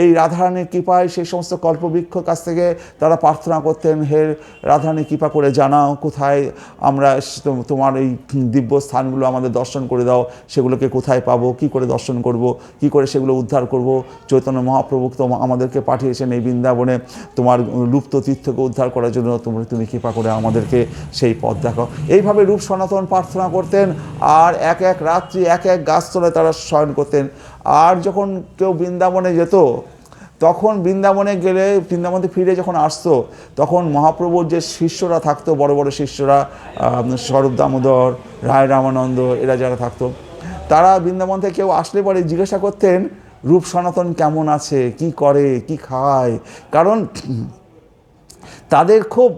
Speaker 1: এই রাধারানীর কৃপায় সেই সমস্ত কল্পবৃক্ষর কাছ থেকে তারা প্রার্থনা করতেন, হে রাধারানী কৃপা করে জানাও কোথায় আমরা তোমার এই দিব্য স্থানগুলো আমাদের দর্শন করে দাও, সেগুলোকে কোথায় পাবো, কি করে দর্শন করব, কি করে সেগুলো উদ্ধার করব। চৈতন্য মহাপ্রভু তো আমাদেরকে পাঠিয়েছেন এই বৃন্দাবনে তোমার লুপ্ত তীর্থকে উদ্ধার করার জন্য, তুমি কৃপা করে আমাদেরকে সেই পথ দেখাও। এইভাবে রূপ সনাতন প্রার্থনা করতেন আর এক এক রাত্রি এক এক গাছতলায় তারা শয়ন করতেন। আর যখন কেউ বৃন্দাবনে যেত, তখন বৃন্দাবনে গেলে, বৃন্দাবন থেকে ফিরে যখন আসতো, তখন মহাপ্রভুর যে শিষ্যরা থাকতো, বড় বড় শিষ্যরা, স্বরূপ দামোদর, রায় রামানন্দ, এরা যারা থাকতো, তারা বৃন্দাবন থেকে কেউ আসলে পরে জিজ্ঞাসা করতেন রূপ সনাতন কেমন আছে, কি করে, কি খায়। কারণ তাদের খুব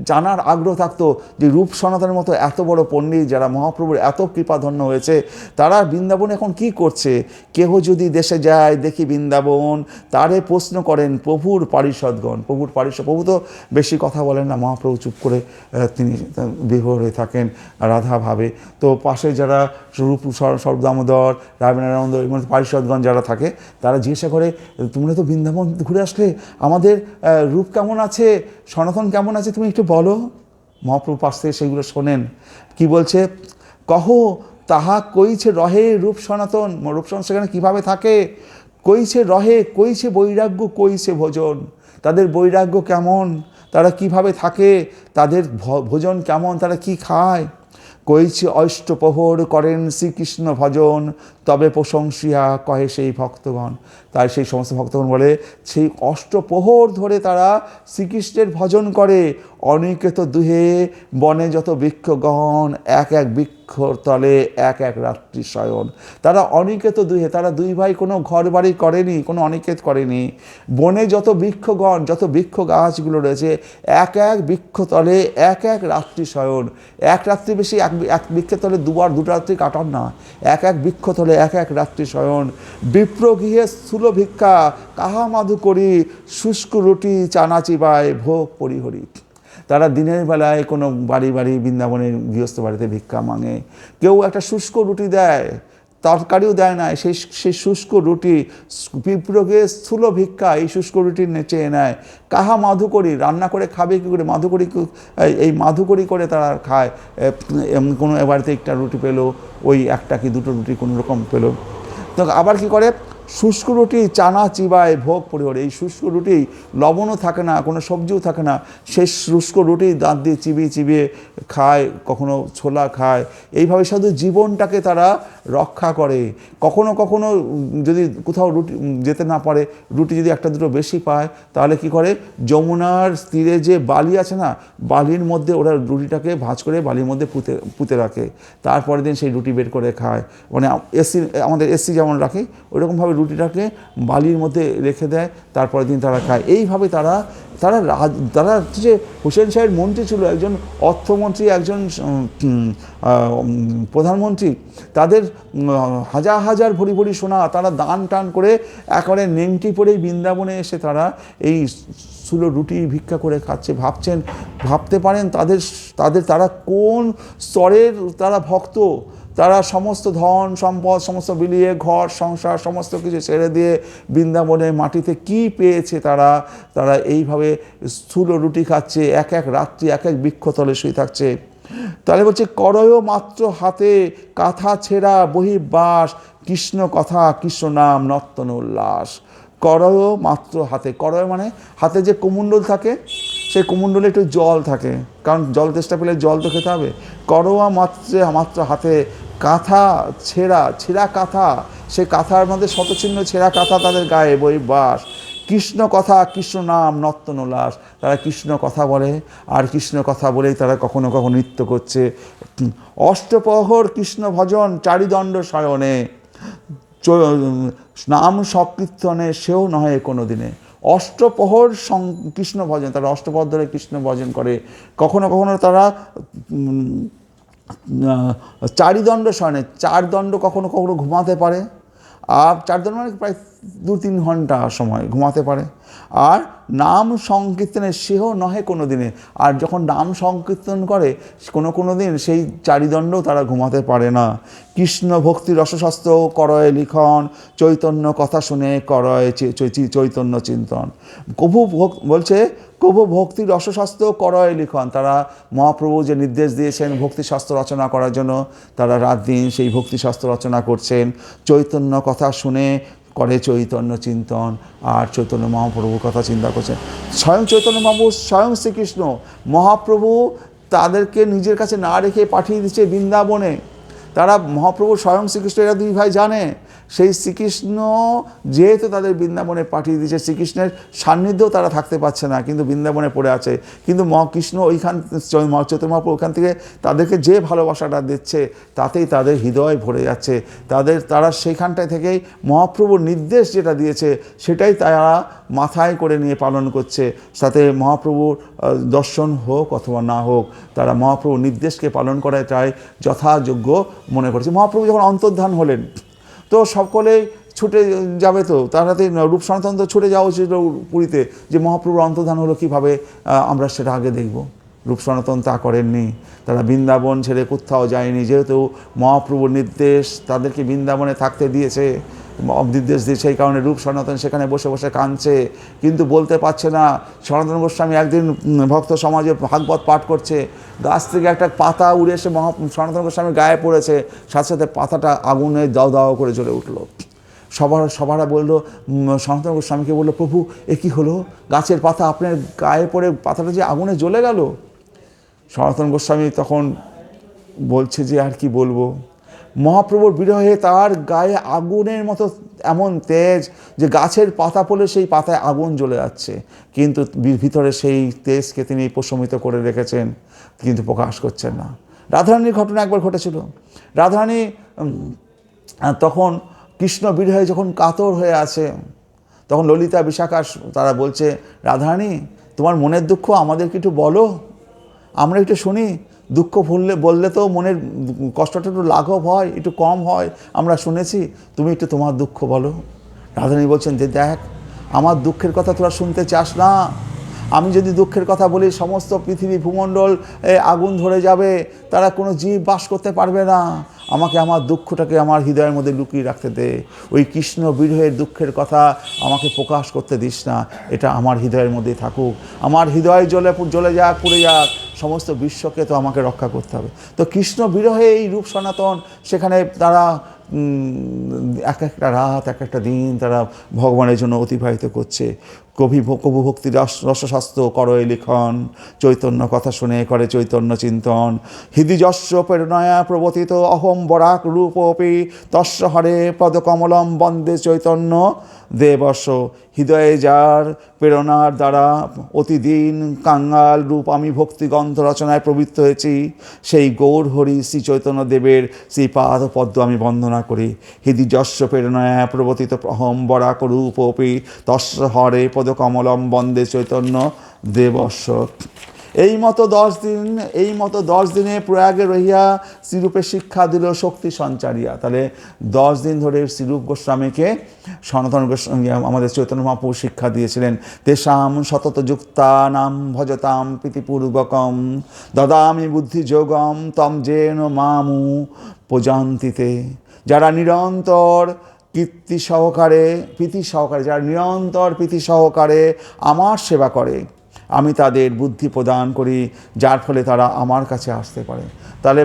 Speaker 1: জানার আগ্রহ থাকতো যে রূপ সনাতনের মতো এত বড় পণ্ডিত, যারা মহাপ্রভুর এত কৃপাধন্য হয়েছে, তারা বৃন্দাবন এখন কি করছে। কেহ যদি দেশে যায় দেখি বৃন্দাবন, তারে প্রশ্ন করেন প্রভুর পারিষদগণ। প্রভু তো বেশি কথা বলেন না, মহাপ্রভু চুপ করে তিনি বিভোর হয়ে থাকেন রাধা ভাবে। তো পাশে যারা রূপ স্বরূপ দামোদর, রায়নারায়ণ, এর মধ্যে পারিষদগণ যারা থাকে, তারা জিজ্ঞাসা করে তোমরা তো বৃন্দাবন ঘুরে আসলে, আমাদের রূপ কেমন আছে, সনাতন কেমন আছে, তুমি একটু বলো। মহাপ্রভু পাশ থেকে সেগুলো শোনেন। কি বলছে, কহ তাহা কইছে রহে রূপ সনাতন। রূপ সনাতন সেখানে কীভাবে থাকে, কইছে রহে, কইছে বৈরাগ্য, কইছে ভোজন। তাদের বৈরাগ্য কেমন, তারা কিভাবে থাকে, তাদের ভোজন কেমন, তারা কি খায়। কইছে অষ্টপ্রহর করেন শ্রীকৃষ্ণ ভজন, তবে প্রশংসিয়া কহে সেই ভক্তগণ। তাই সেই সমস্ত ভক্তগণ বলে সেই অষ্টপ্রহর ধরে তারা শ্রীকৃষ্ণের ভজন করে। অনিকেত দুহে বনে যত বৃক্ষগণ, এক এক বৃক্ষর তলে এক এক রাত্রি শয়ন। তারা অনিকেত দুহে, তারা দুই ভাই কোনো ঘর বাড়ি করেনি, কোনো অনিকেত করেনি। বনে যত বৃক্ষগণ, যত বৃক্ষ গাছগুলো রয়েছে, এক এক বৃক্ষতলে এক এক রাত্রি শয়ন। এক রাত্রি বেশি এক বৃক্ষের তলে দুটো রাত্রি কাটান না, এক এক বৃক্ষতলে এক এক রাত্রি শয়ন। বিপ্রগৃহে স্থূল ভিক্ষা, কাহা মাধু করি, শুষ্ক রুটি চানা চিবায় ভোগ পরিহরি। তারা দিনের বেলায় কোনো বাড়ি বৃন্দাবনের গৃহস্থ বাড়িতে ভিক্ষা মাঙে। কেউ একটা শুষ্ক রুটি দেয়, তরকারিও দেয় না, সেই শুষ্ক রুটি পিঁপড়কে স্থূল ভিক্ষা, এই শুষ্ক রুটি চেয়ে নেয়। কাহা মাধুকরি, রান্না করে খাবে কী করে, মাধুকরি, এই মাধুকরি করে তারা খায়। কোনো বাড়িতে একটা রুটি পেলো, ওই একটা কি দুটো রুটি কোনো রকম পেলো। তো আবার কি করে, শুষ্ক রুটি চানা চিবায় ভোগ পরিহরে। এই শুষ্ক রুটি লবণও থাকে না, কোনো সবজিও থাকে না, সেই শুষ্ক রুটি দাঁত দিয়ে চিবিয়ে খায়, কখনো ছোলা খায়। এইভাবে শুধু জীবনটাকে তারা রক্ষা করে। কখনো কখনো যদি কোথাও রুটি যেতে না পারে, রুটি যদি একটা দুটো বেশি পায়, তাহলে কি করে, যমুনার তীরে যে বালি আছে না, বালির মধ্যে ওরা রুটিটাকে ভাঁজ করে বালির মধ্যে পুঁতে রাখে। তারপরের দিন সেই রুটি বের করে খায়। মানে আমাদের এসি যেমন রাখে, ওইরকমভাবে রুটিটাকে বালির মধ্যে রেখে দেয়, তারপরের দিন তারা খায়। এইভাবে তারা তারা তারা যে হোসেন শাহের মন্ত্রী ছিল, একজন অর্থমন্ত্রী, একজন প্রধানমন্ত্রী, তাদের হাজার হাজার ভরি ভরি সোনা তারা দান টান করে একেবারে নেংটি পরেই বৃন্দাবনে এসে তারা এই সুলো রুটি ভিক্ষা করে খাচ্ছে। ভাবতে পারেন তারা কোন স্তরের তারা ভক্ত। তারা সমস্ত ধন সম্পদ সমস্ত বিলিয়ে ঘর সংসার সমস্ত কিছু ছেড়ে দিয়ে বৃন্দাবনের মাটিতে কি পেয়েছে তারা এইভাবে স্থূল রুটি খাচ্ছে, এক এক রাত্রি এক এক বৃক্ষতলে শুয়ে থাকছে। তাহলে বলছে করয় মাত্র হাতে কাঁথা ছেঁড়া বহির্বাস, কৃষ্ণ কথা কৃষ্ণ নাম নর্তন উল্লাস। করয় মাত্র হাতে, করয় মানে হাতে যে কুমণ্ডল থাকে, সেই কুমণ্ডলে একটু জল থাকে, কারণ জল তেষ্টা পেলে জল তো খেতে হবে। করোয়া মাত্র হাতে কাঁথা ছেঁড়া কাঁথা, সেই কাঁথার মধ্যে শতচিহ্ন ছেঁড়া কাঁথা তাদের গায়ে বহির্বাস। কৃষ্ণ কথা কৃষ্ণ নাম নর্তন উল্লাস, তারা কৃষ্ণ কথা বলে, আর কৃষ্ণ কথা বলেই তারা কখনো কখনো নৃত্য করছে। অষ্টপ্রহর কৃষ্ণ ভজন চারিদণ্ড শয়নে, নাম সংকীর্তনে সেও নহে কোনো দিনে। অষ্টপ্রহর কৃষ্ণ ভজন, তারা অষ্টপ্রহর ধরে কৃষ্ণ ভজন করে। কখনো কখনো তারা চারিদণ্ড শয়নে, চার দণ্ড কখনো কখনো ঘুমাতে পারে, আর চার দণ্ড মানে প্রায় 2-3 ঘন্টা সময় ঘুমাতে পারে। আর নাম সংকীর্তনে সেও নহে কোনো দিনে, আর যখন নাম সংকীর্তন করে কোনো দিন সেই চারিদণ্ডও তারা ঘুমাতে পারে না। কৃষ্ণ ভক্তি রসশাস্ত্র করয় লিখন, চৈতন্য কথা শুনে করয় চৈতন্য চিন্তন। বলছে কবু ভক্তি রসশাস্ত্র করয় লিখন, তারা মহাপ্রভু যে নির্দেশ দিয়েছেন ভক্তিশাস্ত্র রচনা করার জন্য, তারা রাত দিন সেই ভক্তিশাস্ত্র রচনা করছেন। চৈতন্য কথা শুনে করে চৈতন্য চিন্তন, আর চৈতন্য মহাপ্রভুর কথা চিন্তা করছেন। স্বয়ং চৈতন্য মহাপ্রভু, স্বয়ং শ্রীকৃষ্ণ মহাপ্রভু তাদেরকে নিজের কাছে না রেখে পাঠিয়ে দিচ্ছে বৃন্দাবনে। তারা মহাপ্রভু স্বয়ং শ্রীকৃষ্ণ, এরা দুই ভাই জানে, সেই শ্রীকৃষ্ণ যেহেতু তাদের বৃন্দাবনে পাঠিয়ে দিয়েছে, শ্রীকৃষ্ণের সান্নিধ্যেও তারা থাকতে পারছে না, কিন্তু বৃন্দাবনে পড়ে আছে। কিন্তু কৃষ্ণ ওইখান চৈতন্য মহাপ্রভু ওইখান থেকে তাদেরকে যে ভালোবাসাটা দিচ্ছে তাতেই তাদের হৃদয় ভরে যাচ্ছে। তারা সেইখানটায় থেকেই মহাপ্রভুর নির্দেশ যেটা দিয়েছে সেটাই তারা মাথায় করে নিয়ে পালন করছে। তাতে মহাপ্রভুর দর্শন হোক অথবা না হোক, তারা মহাপ্রভুর নির্দেশকে পালন করায় তাই যথাযোগ্য মনে করেছে। মহাপ্রভু যখন অন্তর্ধান হলেন তো সকলেই ছুটে যাবে, তো তার হাতে রূপ সনাতন তো ছুটে যাওয়া উচিত পুরীতে, যে মহাপ্রভুর অন্তর্ধান হলো কীভাবে আমরা সেটা আগে দেখব। রূপ সনাতন তা করেননি, তারা বৃন্দাবন ছেড়ে কোথাও যায়নি, যেহেতু মহাপ্রভুর নির্দেশ তাদেরকে বৃন্দাবনে থাকতে দিয়েছে, নির্দেশ দিয়ে সেই কারণে রূপ সনাতন সেখানে বসে বসে কাঁদছে, কিন্তু বলতে পারছে না। সনাতন গোস্বামী একদিন ভক্ত সমাজে ভাগবত পাঠ করছে, গাছ থেকে একটা পাতা উড়ে এসে সনাতন গোস্বামীর গায়ে পড়েছে, সাথে সাথে পাতাটা আগুনে দাও দাও করে জ্বলে উঠলো। সবারা বললো, সনাতন গোস্বামীকে বললো, প্রভু এ কী হলো, গাছের পাতা আপনার গায়ে পড়ে পাতাটা যে আগুনে জ্বলে গেল। সনাতন গোস্বামী তখন বলছে যে আর কি বলবো, মহাপ্রভুর বিরহে তার গায়ে আগুনের মতো এমন তেজ যে গাছের পাতা পড়লে সেই পাতায় আগুন জ্বলে যাচ্ছে, কিন্তু ভিতরে সেই তেজকে তিনি প্রশমিত করে রেখেছেন, কিন্তু প্রকাশ করছেন না। রাধারানীর ঘটনা একবার ঘটেছিল। রাধারানী তখন কৃষ্ণ বিরহে যখন কাতর হয়ে আছে, তখন ললিতা বিশাখা তারা বলছে, রাধারানী তোমার মনের দুঃখ আমাদেরকে একটু বলো, আমরা একটু শুনি। দুঃখ বললে তো মনের কষ্টটা একটু লাঘব হয়, একটু কম হয়, আমরা শুনেছি, তুমি একটু তোমার দুঃখ বলো। রাধারানী বলছেন যে দেখ, আমার দুঃখের কথা তোরা শুনতে চাস না, আমি যদি দুঃখের কথা বলি সমস্ত পৃথিবী ভূমণ্ডল আগুন ধরে যাবে, তারা কোনো জীব বাস করতে পারবে না। আমাকে আমার দুঃখটাকে আমার হৃদয়ের মধ্যে লুকিয়ে রাখতে দে, ওই কৃষ্ণ বিরহের দুঃখের কথা আমাকে প্রকাশ করতে দিস না, এটা আমার হৃদয়ের মধ্যেই থাকুক। আমার হৃদয় জ্বলে যাক, পুড়ে যাক, সমস্ত বিশ্বকে তো আমাকে রক্ষা করতে হবে। তো কৃষ্ণ বিরহে এই রূপ সনাতন, সেখানে তারা এক একটা রাত এক একটা দিন তারা ভগবানের জন্য অতিবাহিত করছে। কবু ভক্তি রসশাস্ত্র করয় লিখন, চৈতন্য কথা শুনে করে চৈতন্য চিন্তন। হৃদিযস্য প্রেরণয়া প্রবর্তিত অহম বরাক রূপপি, তস্য হরে পদকমলম বন্দে চৈতন্য দেবস্য। হৃদয়ে যার প্রেরণার দ্বারা অতিদিন কাঙ্গাল রূপ আমি ভক্তিগ্রন্থ রচনায় প্রবৃত্ত হয়েছি, সেই গৌর হরি শ্রী চৈতন্য দেবের শ্রী পাদ পদ্ম আমি বন্দনা বন্দনা করি। হৃদি যস্য প্রেরণয়া প্রবর্তিত অহম বরাকরূপপি তস্য হরে পদকমলম বন্দে চৈতন্য দেবস্য। এই মতো 10 দিনে প্রয়াগে রহিয়া শ্রীরূপে শিক্ষা দিল শক্তি সঞ্চারিয়া। তাহলে 10 দিন ধরে শ্রীরূপ গোস্বামীকে সনাতন গোস্বামী আমাদের চৈতন্য মহাপ্রভু শিক্ষা দিয়েছিলেন। তেষাম সতত যুক্তা নাম ভজতাম প্রীতিপূর্বকম দদামি বুদ্ধি যোগম তম যেন মামু প্রজান্তিতে। যারা নিরন্তর প্রীতি সহকারে যারা নিরন্তর প্রীতি সহকারে আমার সেবা করে, আমি তাদের বুদ্ধি প্রদান করি, যার ফলে তারা আমার কাছে আসতে পারে। তাহলে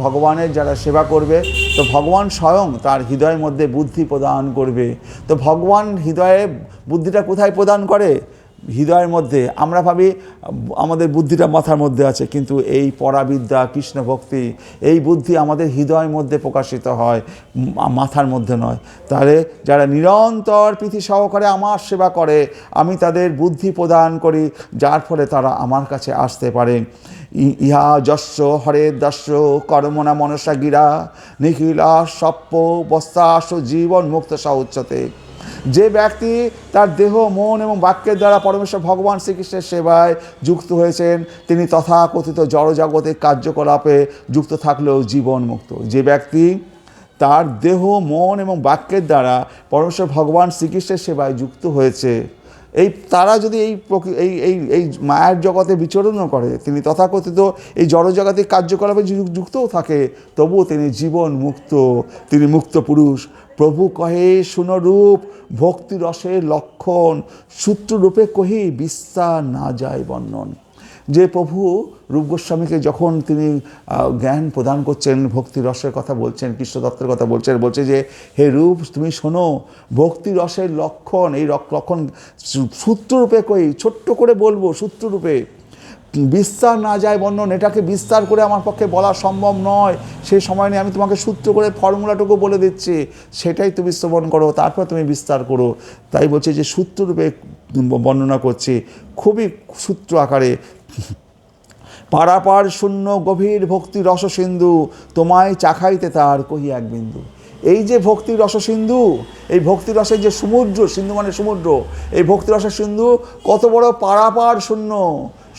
Speaker 1: ভগবানের যারা সেবা করবে, তো ভগবান স্বয়ং তার হৃদয়ের মধ্যে বুদ্ধি প্রদান করবে। তো ভগবান হৃদয়ে বুদ্ধিটা কোথায় প্রদান করে? হৃদয়ের মধ্যে। আমরা ভাবি আমাদের বুদ্ধিটা মাথার মধ্যে আছে, কিন্তু এই পরাবিদ্যা কৃষ্ণ ভক্তি এই বুদ্ধি আমাদের হৃদয়ের মধ্যে প্রকাশিত হয়, মাথার মধ্যে নয়। তাহলে যারা নিরন্তর প্রীতি সহকারে আমার সেবা করে, আমি তাদের বুদ্ধি প্রদান করি, যার ফলে তারা আমার কাছে আসতে পারে। ইহা যস্য হরে দাস্য কর্মণা মনসা গিরা নিখিলা সপ্প বস্তাস জীবন মুক্ত সা উচ্চতে। যে ব্যক্তি তার দেহ মন এবং বাক্যের দ্বারা পরমেশ্বর ভগবান শ্রীকৃষ্ণের সেবায় যুক্ত হয়েছেন, তিনি তথাকথিত জড়জাগতিক কার্যকলাপে যুক্ত থাকলেও জীবন মুক্ত। যে ব্যক্তি তার দেহ মন এবং বাক্যের দ্বারা পরমেশ্বর ভগবান শ্রীকৃষ্ণের সেবায় যুক্ত হয়েছে, তারা যদি এই মায়ার জগতে বিচরণও করে, তিনি তথাকথিত এই জড়জাগতিক কার্যকলাপে যুক্তও থাকে, তবুও তিনি জীবন মুক্ত, তিনি মুক্ত পুরুষ। প্রভু কহে শুনরূপ ভক্তি রসের লক্ষণ সূত্ররূপে কহি বিস্তার না যায় বর্ণন। যে প্রভু রূপ গোস্বামীকে যখন তিনি জ্ঞান প্রদান করছেন, ভক্তি রসের কথা বলছেন, কৃষ্ণদত্তের কথা বলছে যে হে রূপ তুমি শোনো, ভক্তি রসের লক্ষণ, এই লক্ষণ সূত্ররূপে কই, ছোট্ট করে বলবো, সূত্ররূপে বিস্তার না যায় বর্ণন। এটাকে বিস্তার করে আমার পক্ষে বলা সম্ভব নয়, সেই সময় নিয়ে আমি তোমাকে সূত্র করে ফর্মুলাটুকু বলে দিচ্ছি, সেটাই তুমি শ্রবণ করো, তারপর তুমি বিস্তার করো। তাই বলছে যে সূত্ররূপে বর্ণনা করছি, খুবই সূত্র আকারে। পারাপার শূন্য গভীর ভক্তি রসসিন্ধু তোমায় চাখাইতে তার কহি এক বিন্দু। এই যে ভক্তির রসসিন্ধু, এই ভক্তির রসের যে সমুদ্র, সিন্ধু মানে সমুদ্র, এই ভক্তি রসের সিন্ধু কত বড় পারাপার শূন্য।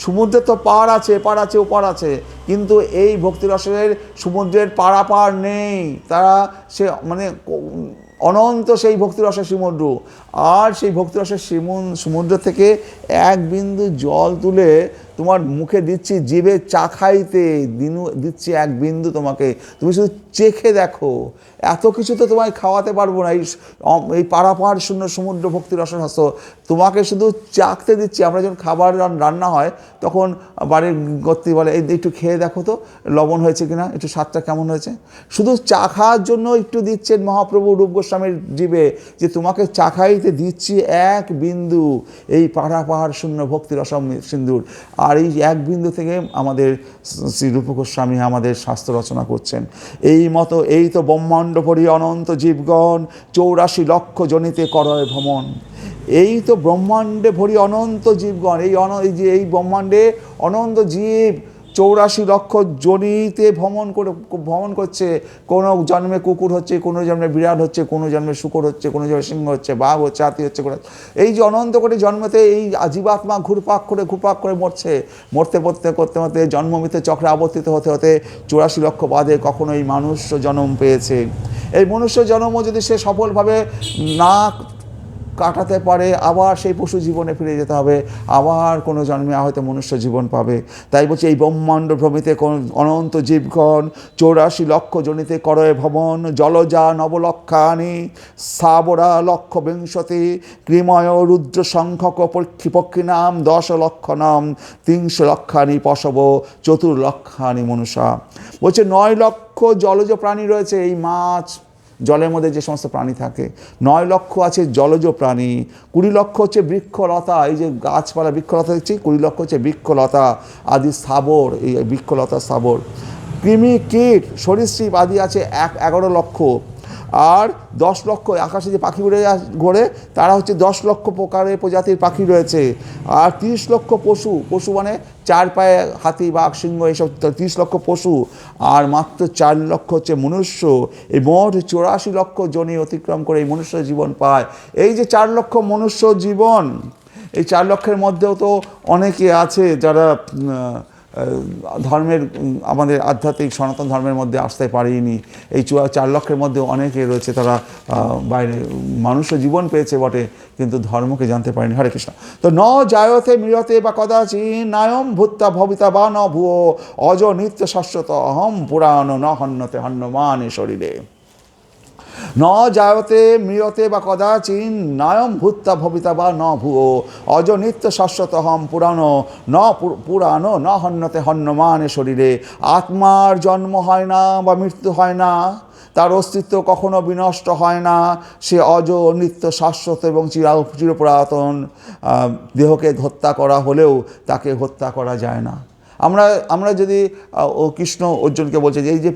Speaker 1: সমুদ্রের তো পার আছে, এপার আছে, ওপার আছে, কিন্তু এই ভক্তি রসের সমুদ্রের পারাপার নেই। তারা সে মানে অনন্ত সেই ভক্তিরসের সমুদ্র। আর সেই ভক্তিরসের সমুদ্র থেকে এক বিন্দু জল তুলে তোমার মুখে দিচ্ছি, জিভে চাখাইতে দিচ্ছি এক বিন্দু তোমাকে, তুমি শুধু চেখে দেখো। এত কিছু তো তোমায় খাওয়াতে পারবো না, এই পারাপার শূন্য সমুদ্র ভক্তির রসের হাস্য তোমাকে শুধু চাখতে দিচ্ছি। আমরা যখন খাবার রান্না হয় তখন বাড়ির গত্রী বলে এই একটু খেয়ে দেখো তো লবণ হয়েছে কিনা, একটু স্বাদটা কেমন হয়েছে, শুধু চাখার জন্য একটু দিচ্ছেন মহাপ্রভু রূপ গোস্বামীর জীবে, যে তোমাকে চাখাইতে দিচ্ছি এক বিন্দু এই পারাপার শূন্য ভক্তির রসম সিন্ধুর। আর এই এক বিন্দু থেকে আমাদের শ্রী রূপ গোস্বামী আমাদের শাস্ত্র রচনা করছেন। এই তো ব্রহ্মাণ্ড ভরি অনন্ত জীবগণ 84 লক্ষ জনিতে করয় ভ্রমণ। এই তো ব্রহ্মাণ্ডে ভরি অনন্ত জীবগণ, এই ব্রহ্মাণ্ডে অনন্ত জীব 84 লক্ষ জনিতে ভ্রমণ করছে। কোনো জন্মে কুকুর হচ্ছে, কোনো জন্মে বিড়াল হচ্ছে, কোনো জন্মে শুকর হচ্ছে, কোনো জন্মে সিংহ হচ্ছে, বাঘ হচ্ছে, হাতি হচ্ছে। এই যে অনন্ত করে জন্মতে এই জীবাত্মা ঘুরপাক করে মরতে জন্ম মৃত্যু চক্রে আবর্তিত হতে 84 লক্ষ বাদে কখনো এই মনুষ্য জন্ম পেয়েছে। এই মনুষ্য জন্মও যদি সে সফলভাবে না কাটাতে পারে, আবার সেই পশু জীবনে ফিরে যেতে হবে, আবার কোনো জন্মে হয়তো মনুষ্য জীবন পাবে। তাই বলছে এই ব্রহ্মাণ্ড ভ্রমিতে অনন্ত জীবগণ 84 লক্ষ জনিতে করয় ভ্রমণ জলজা নবলক্ষানি স্থাবরা লক্ষ বিংশতি ক্রিময় রুদ্র সংখ্যক পক্ষী নাম 10 লক্ষ নাম 300 লক্ষানি পশব 4 লক্ষানি মনুষা। বলছে 9 লক্ষ জলজ প্রাণী রয়েছে, এই মাছ জলের মধ্যে যে সমস্ত প্রাণী থাকে। 9 লক্ষ আছে জলজ প্রাণী, 20 লক্ষ হচ্ছে বৃক্ষলতা, এই যে গাছপালা বৃক্ষলতা দেখছি, 20 লক্ষ হচ্ছে বৃক্ষলতা আদি স্থাবর, এই বৃক্ষলতা স্থাবর। কৃমি কীট সরীসৃপ আদি আছে 11 লক্ষ। আর 10 লক্ষ আকাশে যে পাখি উড়ে ঘোরে তারা হচ্ছে 10 লক্ষ প্রকারের প্রজাতির পাখি রয়েছে। আর 30 লক্ষ পশু, পশু মানে 4 পায়ে হাতি, বাঘ, সিংহ, এইসব 30 লক্ষ পশু, আর মাত্র 4 লক্ষ হচ্ছে মনুষ্য। এই মোট 84 লক্ষ জনি অতিক্রম করে এই মনুষ্য জীবন পায়। এই যে 4 লক্ষ মনুষ্য জীবন, এই 4 লক্ষের মধ্যেও তো অনেকে আছে যারা ধর্মের, আমাদের আধ্যাত্মিক সনাতন ধর্মের মধ্যে আসতে পারেনি। এই 4 লক্ষের মধ্যে অনেকে রয়েছে তারা বাইরে মানুষের জীবন পেয়েছে বটে, কিন্তু ধর্মকে জানতে পারেনি। হরে কৃষ্ণ। তো ন জায়তে মৃয়তে বা কদাচি নায়ম ভূত্তা ভবিতা বা ন ভুয়ো অজ নিত্য শাশ্বত অহম পুরাণ ন হন্যতে হন্যমানে শরীরে। ন জায়তে মৃয়তে বা কদাচিন নায়ম ভূত্তা ভবিতা বা ন ভুয়ো অজ নিত্য শাশ্বত হম পুরাণ ন হন্যতে হন্যমানে শরীরে। আত্মার জন্ম হয় না বা মৃত্যু হয় না, তার অস্তিত্ব কখনো বিনষ্ট হয় না, সে অজ নিত্য শাশ্বত এবং চিরপুরাতন। দেহকে হত্যা করা হলেও তাকে হত্যা করা যায় না। আমরা যদি কৃষ্ণ অর্জুনকে বলছে যে এই যে